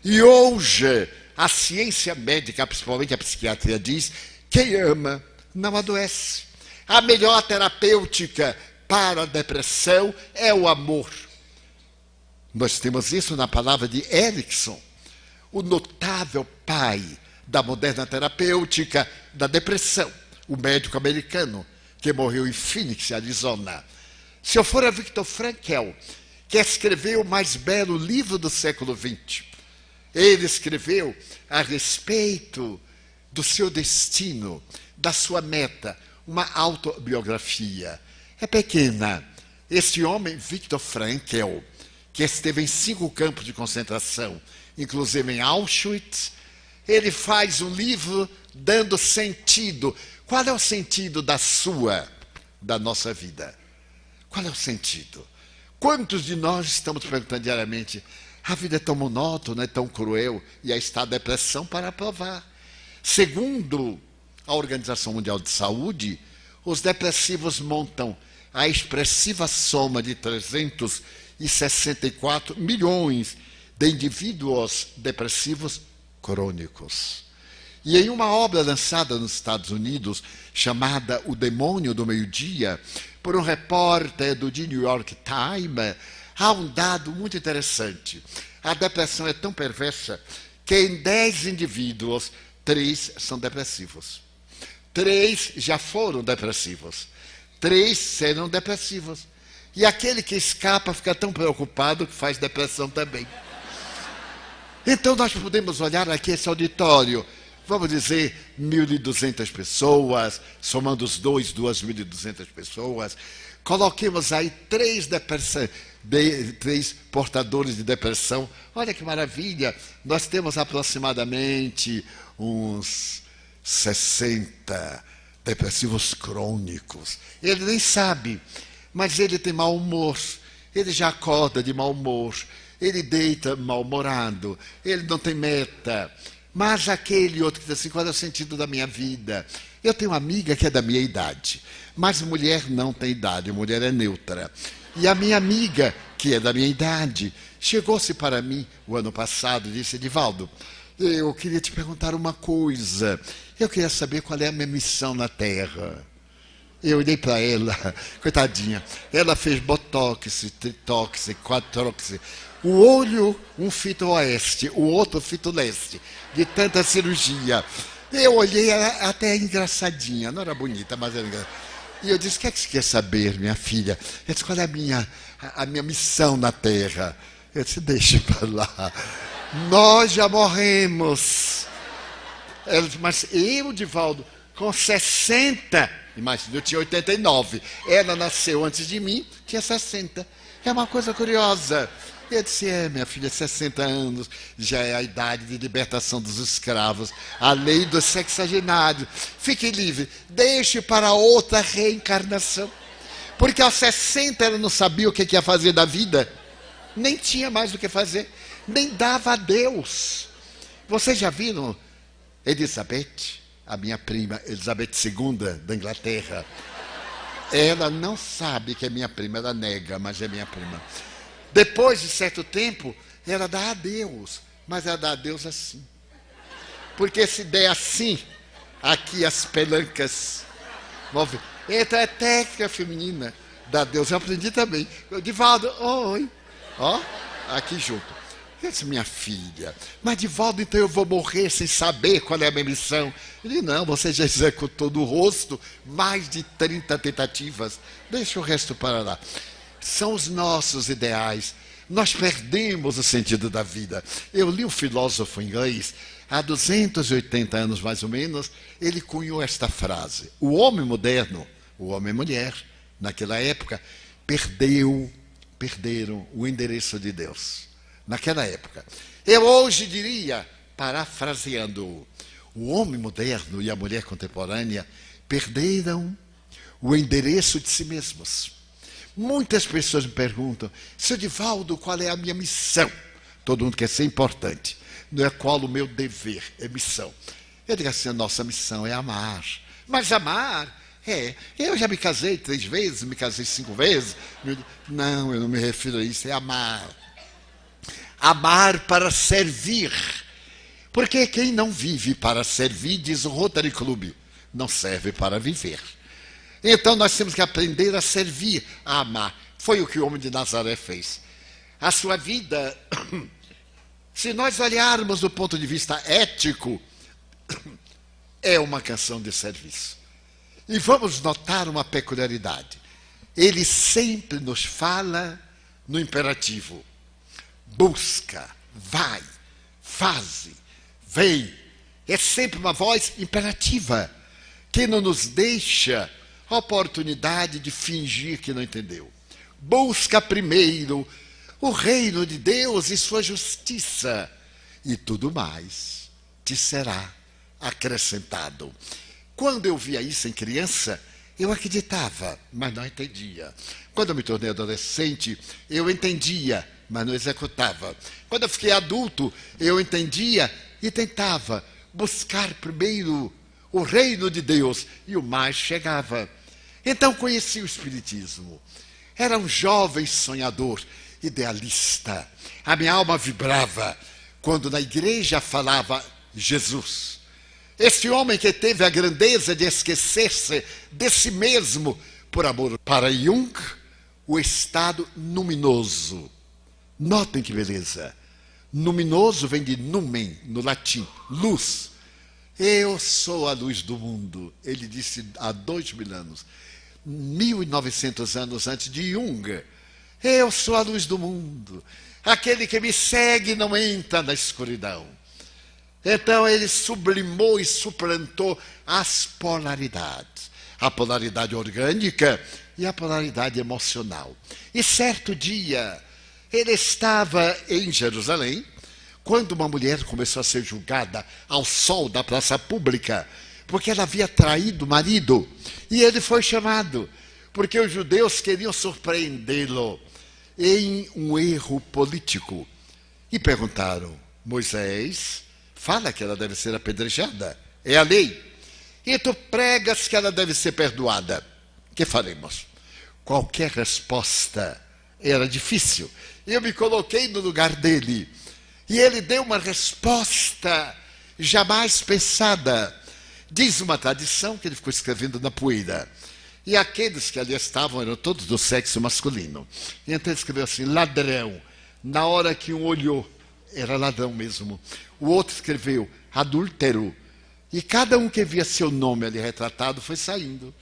E hoje, a ciência médica, principalmente a psiquiatria, diz: quem ama não adoece. A melhor terapêutica para a depressão é o amor. Nós temos isso na palavra de Erickson, o notável pai da moderna terapêutica, da depressão, o médico americano que morreu em Phoenix, Arizona. Se eu for a Viktor Frankl, que escreveu o mais belo livro do século XX, ele escreveu a respeito do seu destino, da sua meta, uma autobiografia. É pequena. Este homem, Viktor Frankl, que esteve em 5 campos de concentração, inclusive em Auschwitz, ele faz um livro dando sentido. Qual é o sentido da nossa vida? Qual é o sentido? Quantos de nós estamos perguntando diariamente, a vida é tão monótona, é tão cruel, e aí está a depressão para provar. Segundo a Organização Mundial de Saúde, os depressivos montam a expressiva soma de 364 milhões de indivíduos depressivos crônicos. E em uma obra lançada nos Estados Unidos, chamada O Demônio do Meio-Dia, por um repórter do The New York Times, há um dado muito interessante. A depressão é tão perversa que em 10 indivíduos, 3 são depressivos. 3 já foram depressivos. 3 serão depressivos. E aquele que escapa fica tão preocupado que faz depressão também. Então nós podemos olhar aqui esse auditório, vamos dizer 1.200 pessoas, somando os dois, 2.200 pessoas. Coloquemos aí 3 portadores de depressão. Olha que maravilha, nós temos aproximadamente uns 60 depressivos crônicos. Ele nem sabe, mas ele tem mau humor, ele já acorda de mau humor, ele deita mal-humorado, ele não tem meta. Mas aquele outro que diz assim, qual é o sentido da minha vida? Eu tenho uma amiga que é da minha idade, mas mulher não tem idade, mulher é neutra. E a minha amiga, que é da minha idade, chegou-se para mim o ano passado e disse, Edivaldo, eu queria te perguntar uma coisa. Eu queria saber qual é a minha missão na Terra. Eu olhei para ela, coitadinha. Ela fez botox, tritox, quatrox. O olho, um fito oeste, o outro fito leste, de tanta cirurgia. Eu olhei, ela até engraçadinha, não era bonita, mas era engraçadinha. E eu disse, o que é que você quer saber, minha filha? Ela disse, qual é a minha missão na Terra? Eu disse, deixe para lá. Nós já morremos. Ela disse, mas eu, Divaldo, com 60, imagina, eu tinha 89. Ela nasceu antes de mim, tinha 60. É uma coisa curiosa. Eu disse, minha filha, 60 anos, já é a idade de libertação dos escravos, a lei do sexagenário. Fique livre, deixe para outra reencarnação. Porque aos 60 ela não sabia o que ia fazer da vida, nem tinha mais o que fazer, nem dava a Deus. Vocês já viram Elizabeth, a minha prima, Elizabeth II, da Inglaterra? Ela não sabe que é minha prima, ela nega, mas é minha prima. Depois de certo tempo, ela dá a Deus, mas ela dá a Deus assim. Porque se der assim, aqui as pelancas, entra a técnica feminina da Deus. Eu aprendi também. Divaldo, oi. Ó, aqui junto. Eu disse, minha filha, mas Divaldo, então eu vou morrer sem saber qual é a minha missão. Ele disse, não, você já executou no rosto mais de 30 tentativas. Deixa o resto para lá. São os nossos ideais. Nós perdemos o sentido da vida. Eu li um filósofo inglês, há 280 anos mais ou menos, ele cunhou esta frase. O homem moderno, o homem e mulher, naquela época, perderam o endereço de Deus. Naquela época. Eu hoje diria, parafraseando, o homem moderno e a mulher contemporânea perderam o endereço de si mesmos. Muitas pessoas me perguntam, seu Divaldo, qual é a minha missão? Todo mundo quer ser importante. Não é qual o meu dever, é missão. Eu digo assim, a nossa missão é amar. Mas amar, eu já me casei 3 vezes, me casei 5 vezes. Não, eu não me refiro a isso, é amar. Amar para servir. Porque quem não vive para servir, diz o Rotary Club, não serve para viver. Então nós temos que aprender a servir, a amar. Foi o que o homem de Nazaré fez. A sua vida, se nós olharmos do ponto de vista ético, é uma canção de serviço. E vamos notar uma peculiaridade. Ele sempre nos fala no imperativo. Busca, vai, faze, vem. É sempre uma voz imperativa, que não nos deixa a oportunidade de fingir que não entendeu. Busca primeiro o reino de Deus e sua justiça, e tudo mais te será acrescentado. Quando eu via isso em criança, eu acreditava, mas não entendia. Quando eu me tornei adolescente, eu entendia, mas não executava. Quando eu fiquei adulto, eu entendia e tentava buscar primeiro o reino de Deus, e o mais chegava. Então conheci o Espiritismo. Era um jovem sonhador, idealista. A minha alma vibrava quando na igreja falava Jesus. Esse homem que teve a grandeza de esquecer-se de si mesmo por amor. Para Jung, o estado luminoso. Notem que beleza. Luminoso vem de numen, no latim, luz. Eu sou a luz do mundo. Ele disse há 2000 anos. 1900 anos antes de Jung. Eu sou a luz do mundo. Aquele que me segue não entra na escuridão. Então ele sublimou e suplantou as polaridades. A polaridade orgânica e a polaridade emocional. E certo dia, ele estava em Jerusalém, quando uma mulher começou a ser julgada ao sol da praça pública, porque ela havia traído o marido. E ele foi chamado, porque os judeus queriam surpreendê-lo em um erro político. E perguntaram: Moisés, fala que ela deve ser apedrejada. É a lei. E tu pregas que ela deve ser perdoada. Que faremos? Qualquer resposta era difícil. Eu me coloquei no lugar dele. E ele deu uma resposta jamais pensada. Diz uma tradição que ele ficou escrevendo na poeira. E aqueles que ali estavam eram todos do sexo masculino. E então ele escreveu assim: ladrão. Na hora que um olhou, era ladrão mesmo. O outro escreveu adúltero. E cada um que via seu nome ali retratado foi saindo.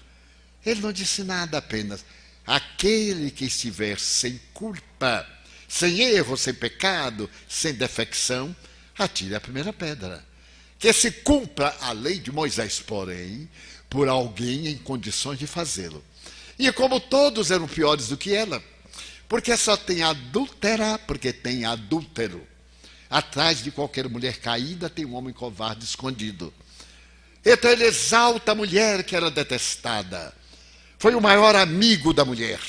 Ele não disse nada, apenas: aquele que estiver sem culpa, sem erro, sem pecado, sem defecção, atire a primeira pedra. Que se cumpra a lei de Moisés, porém, por alguém em condições de fazê-lo. E como todos eram piores do que ela, porque só tem adúltera, porque tem adúltero. Atrás de qualquer mulher caída tem um homem covarde escondido. Então ele exalta a mulher que era detestada. Foi o maior amigo da mulher.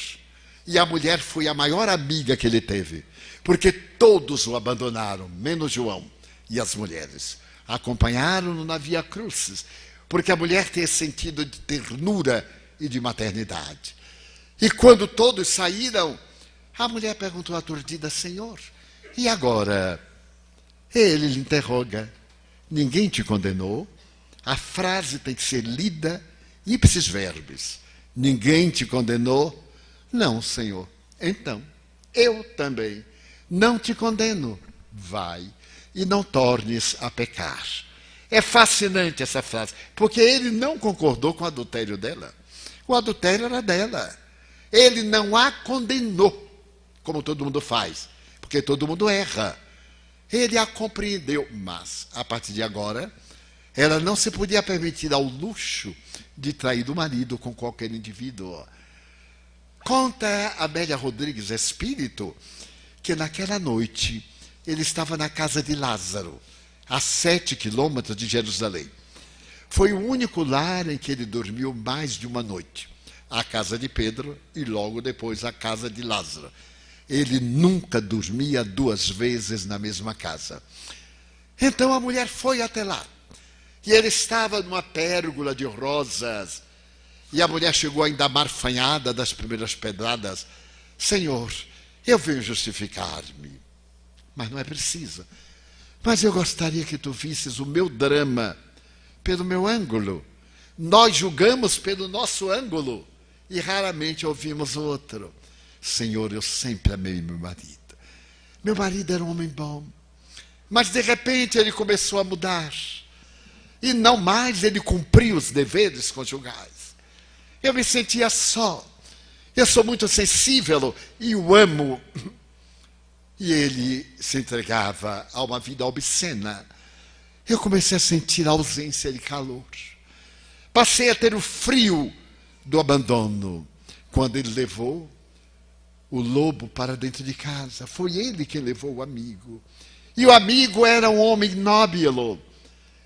E a mulher foi a maior amiga que ele teve. Porque todos o abandonaram, menos João. E as mulheres acompanharam-no na Via Crucis. Porque a mulher tem esse sentido de ternura e de maternidade. E quando todos saíram, a mulher perguntou aturdida: Senhor, e agora? Ele lhe interroga: ninguém te condenou? A frase tem que ser lida ipsis verbis. Ninguém te condenou? Não, Senhor. Então, eu também não te condeno. Vai e não tornes a pecar. É fascinante essa frase, porque ele não concordou com o adultério dela. O adultério era dela. Ele não a condenou, como todo mundo faz, porque todo mundo erra. Ele a compreendeu, mas, a partir de agora, ela não se podia permitir ao luxo de trair o marido com qualquer indivíduo. Conta Amélia Rodrigues, espírito, que naquela noite ele estava na casa de Lázaro, a 7 quilômetros de Jerusalém. Foi o único lar em que ele dormiu mais de uma noite. A casa de Pedro e logo depois a casa de Lázaro. Ele nunca dormia 2 vezes na mesma casa. Então a mulher foi até lá. E ele estava numa pérgola de rosas. E a mulher chegou ainda amarfanhada das primeiras pedradas. Senhor, eu venho justificar-me. Mas não é preciso. Mas eu gostaria que tu visses o meu drama pelo meu ângulo. Nós julgamos pelo nosso ângulo e raramente ouvimos o outro. Senhor, eu sempre amei meu marido. Meu marido era um homem bom. Mas de repente ele começou a mudar. e não mais ele cumpria os deveres conjugais. Eu me sentia só. Eu sou muito sensível e o amo. E ele se entregava a uma vida obscena. Eu comecei a sentir a ausência de calor. Passei a ter o frio do abandono. Quando ele levou o lobo para dentro de casa, foi ele que levou o amigo. E o amigo era um homem nóbil.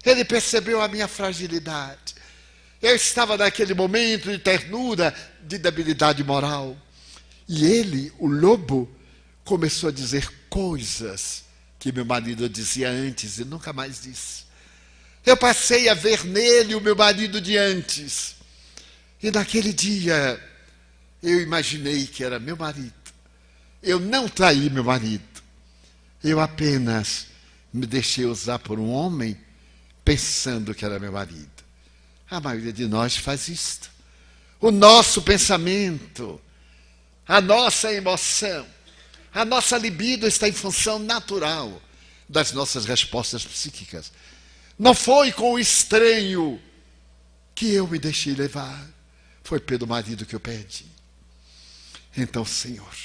Ele percebeu a minha fragilidade. Eu estava naquele momento de ternura, de debilidade moral. E ele, o lobo, começou a dizer coisas que meu marido dizia antes e nunca mais disse. Eu passei a ver nele o meu marido de antes. E naquele dia, eu imaginei que era meu marido. Eu não traí meu marido. Eu apenas me deixei usar por um homem pensando que era meu marido. A maioria de nós faz isto. O nosso pensamento, a nossa emoção, a nossa libido está em função natural das nossas respostas psíquicas. Não foi com o estranho que eu me deixei levar. Foi pelo marido que eu perdi. Então, Senhor,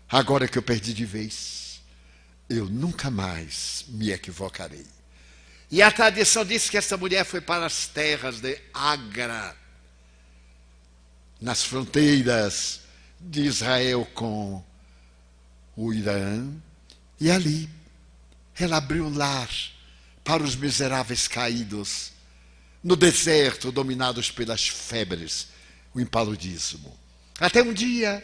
agora que eu perdi de vez, eu nunca mais me equivocarei. E a tradição diz que essa mulher foi para as terras de Agra, nas fronteiras de Israel com o Irã, e ali ela abriu um lar para os miseráveis caídos no deserto, dominados pelas febres, o impaludismo. Até um dia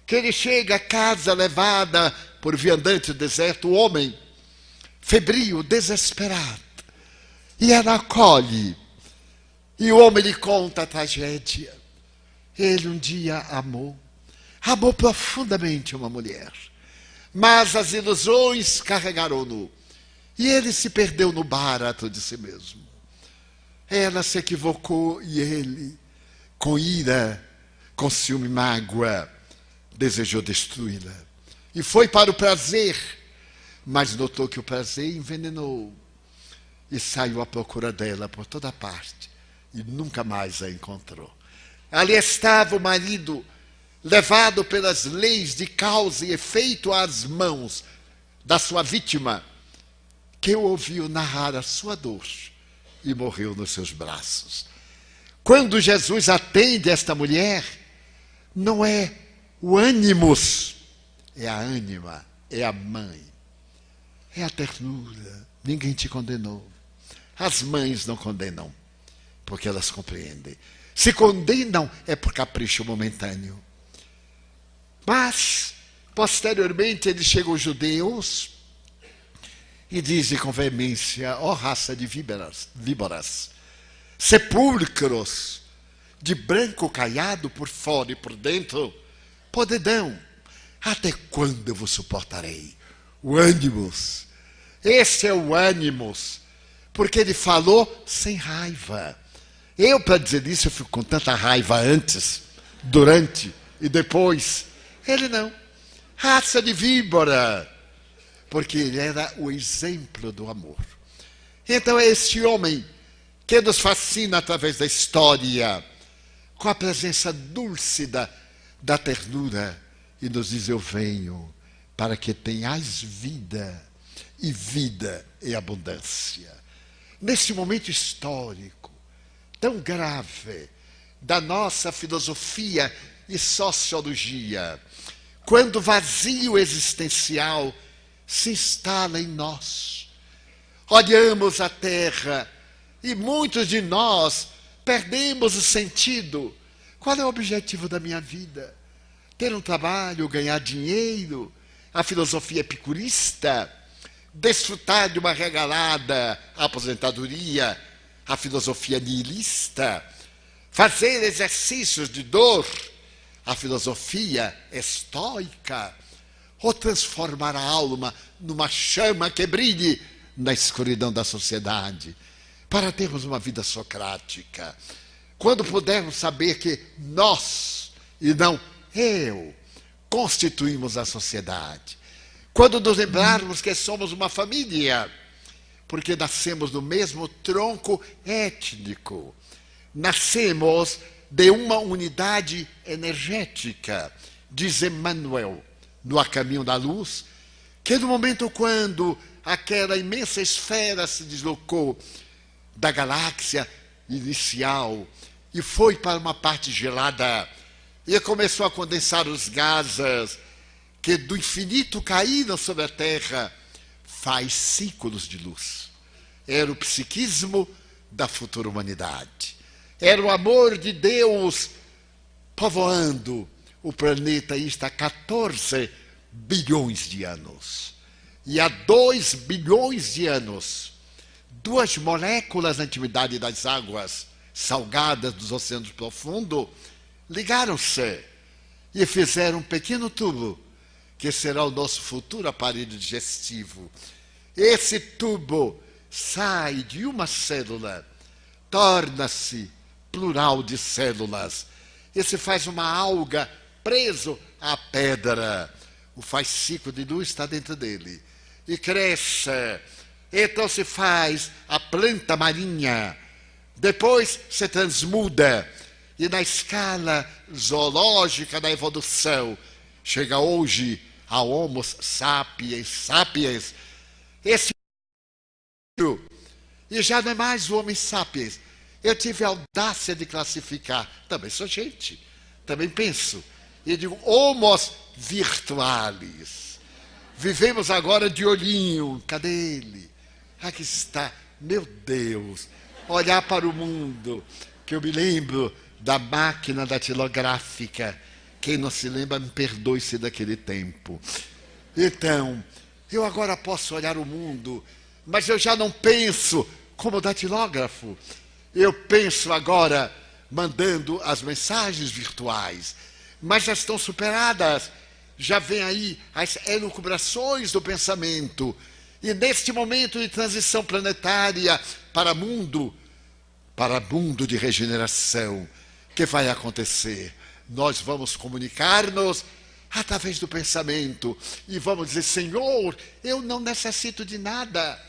que ele chega à casa levada por viandante do deserto, o homem febril, desesperado, e ela acolhe, e o homem lhe conta a tragédia. Ele um dia amou profundamente uma mulher, mas as ilusões carregaram-no, e ele se perdeu no barato de si mesmo. Ela se equivocou e ele, com ira, com ciúme e mágoa, desejou destruí-la. E foi para o prazer, mas notou que o prazer envenenou. E saiu à procura dela por toda parte. E nunca mais a encontrou. Ali estava o marido, levado pelas leis de causa e efeito às mãos da sua vítima, que ouviu narrar a sua dor e morreu nos seus braços. Quando Jesus atende esta mulher, não é o ânimos, é a ânima, é a mãe, é a ternura. Ninguém te condenou. As mães não condenam, porque elas compreendem. Se condenam é por capricho momentâneo. Mas, posteriormente, eles chegam os judeus e dizem com veemência: ó raça de víboras, sepulcros de branco caiado por fora e por dentro, podridão, até quando eu vos suportarei? O ânimos, esse é o ânimos, porque ele falou sem raiva. Eu, para dizer isso, eu fico com tanta raiva antes, durante e depois. Ele não. Raça de víbora, porque ele era o exemplo do amor. Então é este homem que nos fascina através da história, com a presença dúlcida da ternura, e nos diz: eu venho para que tenhais vida, e vida em abundância. Neste momento histórico, tão grave, da nossa filosofia e sociologia, quando o vazio existencial se instala em nós, olhamos a terra e muitos de nós perdemos o sentido. Qual é o objetivo da minha vida? Ter um trabalho, ganhar dinheiro, a filosofia epicurista, desfrutar de uma regalada aposentadoria, a filosofia nihilista, fazer exercícios de dor, a filosofia estoica, ou transformar a alma numa chama que brilhe na escuridão da sociedade, para termos uma vida socrática. Quando pudermos saber que nós, e não eu, constituímos a sociedade. Quando nos lembrarmos que somos uma família, porque nascemos no mesmo tronco étnico. Nascemos de uma unidade energética, diz Emmanuel, no A Caminho da Luz, que no momento quando aquela imensa esfera se deslocou da galáxia inicial e foi para uma parte gelada e começou a condensar os gases que do infinito caíram sobre a Terra, faz ciclos de luz. Era o psiquismo da futura humanidade. Era o amor de Deus povoando o planeta. Aí está 14 bilhões de anos. E há 2 bilhões de anos, 2 moléculas na intimidade das águas salgadas dos oceanos profundos ligaram-se e fizeram um pequeno tubo que será o nosso futuro aparelho digestivo. Esse tubo sai de uma célula, torna-se plural de células. E se faz uma alga preso à pedra. O fascículo de luz está dentro dele. E cresce. Então se faz a planta marinha. Depois se transmuda. E na escala zoológica da evolução, chega hoje a Homo sapiens sapiens. Esse e já não é mais o homem sapiens. Eu tive a audácia de classificar. Também sou gente. Também penso. E digo, homos virtualis. Vivemos agora de olhinho. Cadê ele? Aqui está. Meu Deus. Olhar para o mundo. Que eu me lembro da máquina datilográfica. Quem não se lembra, me perdoe-se daquele tempo. Então, eu agora posso olhar o mundo, mas eu já não penso como datilógrafo. Eu penso agora mandando as mensagens virtuais, mas já estão superadas. Já vem aí as elucubrações do pensamento. E neste momento de transição planetária para mundo de regeneração, o que vai acontecer? Nós vamos comunicar-nos através do pensamento e vamos dizer, Senhor, eu não necessito de nada.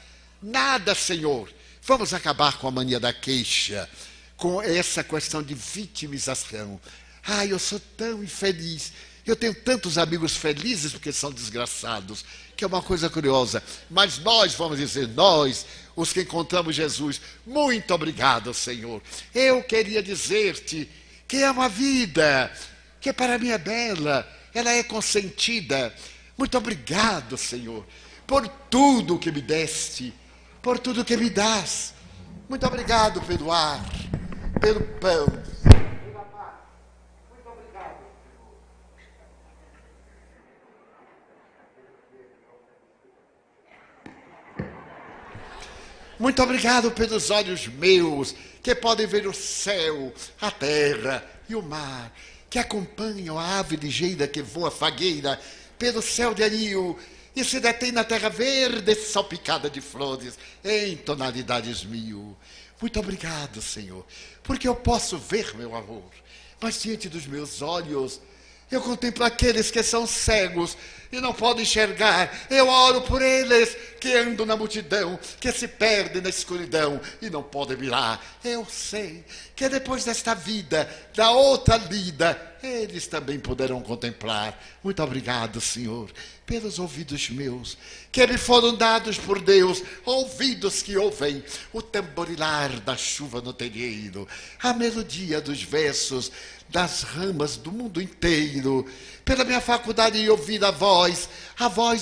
Nada, Senhor. Vamos acabar com a mania da queixa, com essa questão de vitimização. Ai, eu sou tão infeliz. Eu tenho tantos amigos felizes porque são desgraçados, que é uma coisa curiosa. Mas nós vamos dizer, nós, os que encontramos Jesus, muito obrigado, Senhor. Eu queria dizer-te que é uma vida, que para mim é bela, ela é consentida. Muito obrigado, Senhor, por tudo que me deste, por tudo que me dás. Muito obrigado pelo ar, pelo pão, pela paz. Muito obrigado, Senhor. Muito obrigado pelos olhos meus, que podem ver o céu, a terra e o mar, que acompanham a ave ligeira que voa fagueira pelo céu de anil e se detém na terra verde salpicada de flores em tonalidades 1000. Muito obrigado, Senhor, porque eu posso ver, meu amor, mas diante dos meus olhos eu contemplo aqueles que são cegos e não podem enxergar. Eu oro por eles que andam na multidão, que se perdem na escuridão e não podem mirar. Eu sei que depois desta vida, da outra vida, eles também poderão contemplar. Muito obrigado, Senhor, pelos ouvidos meus, que me foram dados por Deus, ouvidos que ouvem o tamborilar da chuva no telheiro, a melodia dos versos das ramas do mundo inteiro, pela minha faculdade de ouvir a voz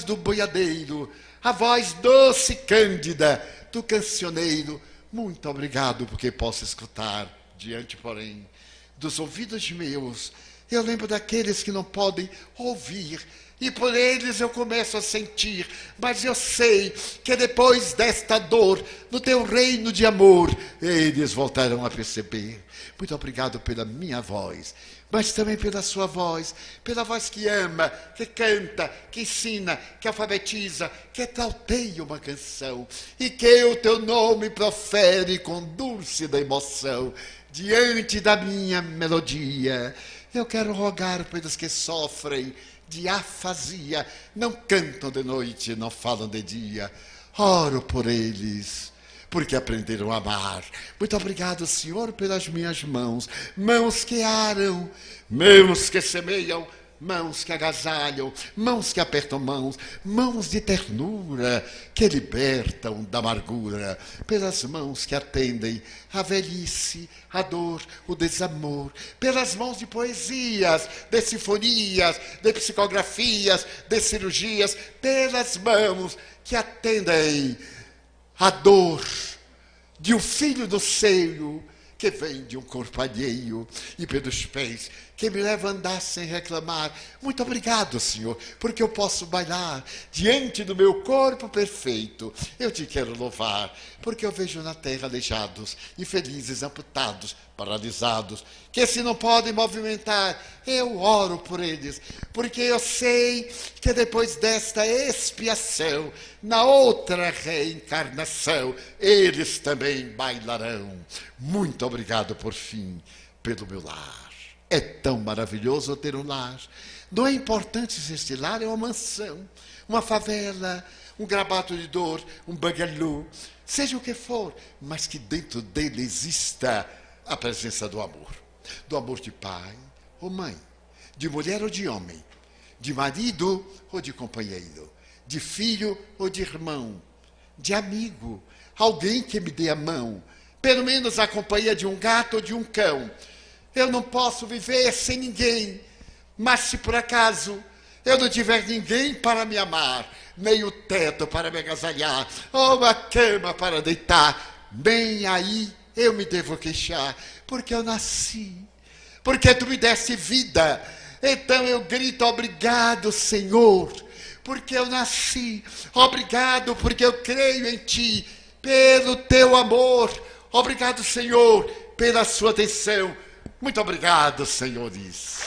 do boiadeiro, a voz doce e cândida do cancioneiro. Muito obrigado, porque posso escutar. Diante, porém, dos ouvidos meus, eu lembro daqueles que não podem ouvir, e por eles eu começo a sentir, mas eu sei que depois desta dor, no teu reino de amor, eles voltarão a perceber. Muito obrigado pela minha voz, mas também pela sua voz, pela voz que ama, que canta, que ensina, que alfabetiza, que trauteia uma canção, e que o teu nome profere com dúlcida emoção, diante da minha melodia. Eu quero rogar pelos que sofrem de afasia, não cantam de noite, não falam de dia. oro por eles, porque aprenderam a amar. Muito obrigado, Senhor, pelas minhas mãos, mãos que aram, mãos que semeiam, mãos que agasalham, mãos que apertam mãos, mãos de ternura que libertam da amargura, pelas mãos que atendem a velhice, a dor, o desamor, pelas mãos de poesias, de sinfonias, de psicografias, de cirurgias, pelas mãos que atendem a dor de um filho do seio que vem de um corpo alheio, e pelos pés que me levam a andar sem reclamar. Muito obrigado, Senhor, porque eu posso bailar diante do meu corpo perfeito. Eu te quero louvar, porque eu vejo na terra aleijados, infelizes, amputados, paralisados, que se não podem movimentar. Eu oro por eles, porque eu sei que depois desta expiação, na outra reencarnação, eles também bailarão. Muito obrigado, por fim, pelo meu lar. É tão maravilhoso ter um lar. Não é importante se este lar é uma mansão, uma favela, um grabato de dor, um bangalô, seja o que for, mas que dentro dele exista a presença do amor de pai ou mãe, de mulher ou de homem, de marido ou de companheiro, de filho ou de irmão, de amigo, alguém que me dê a mão, pelo menos a companhia de um gato ou de um cão. Eu não posso viver sem ninguém, mas se por acaso eu não tiver ninguém para me amar, nem o teto para me agasalhar, ou uma cama para deitar, bem aí eu me devo queixar, porque eu nasci, porque tu me deste vida. Então eu grito, obrigado, Senhor, porque eu nasci, obrigado porque eu creio em ti, pelo teu amor, obrigado, Senhor, pela sua atenção. Muito obrigado, senhores.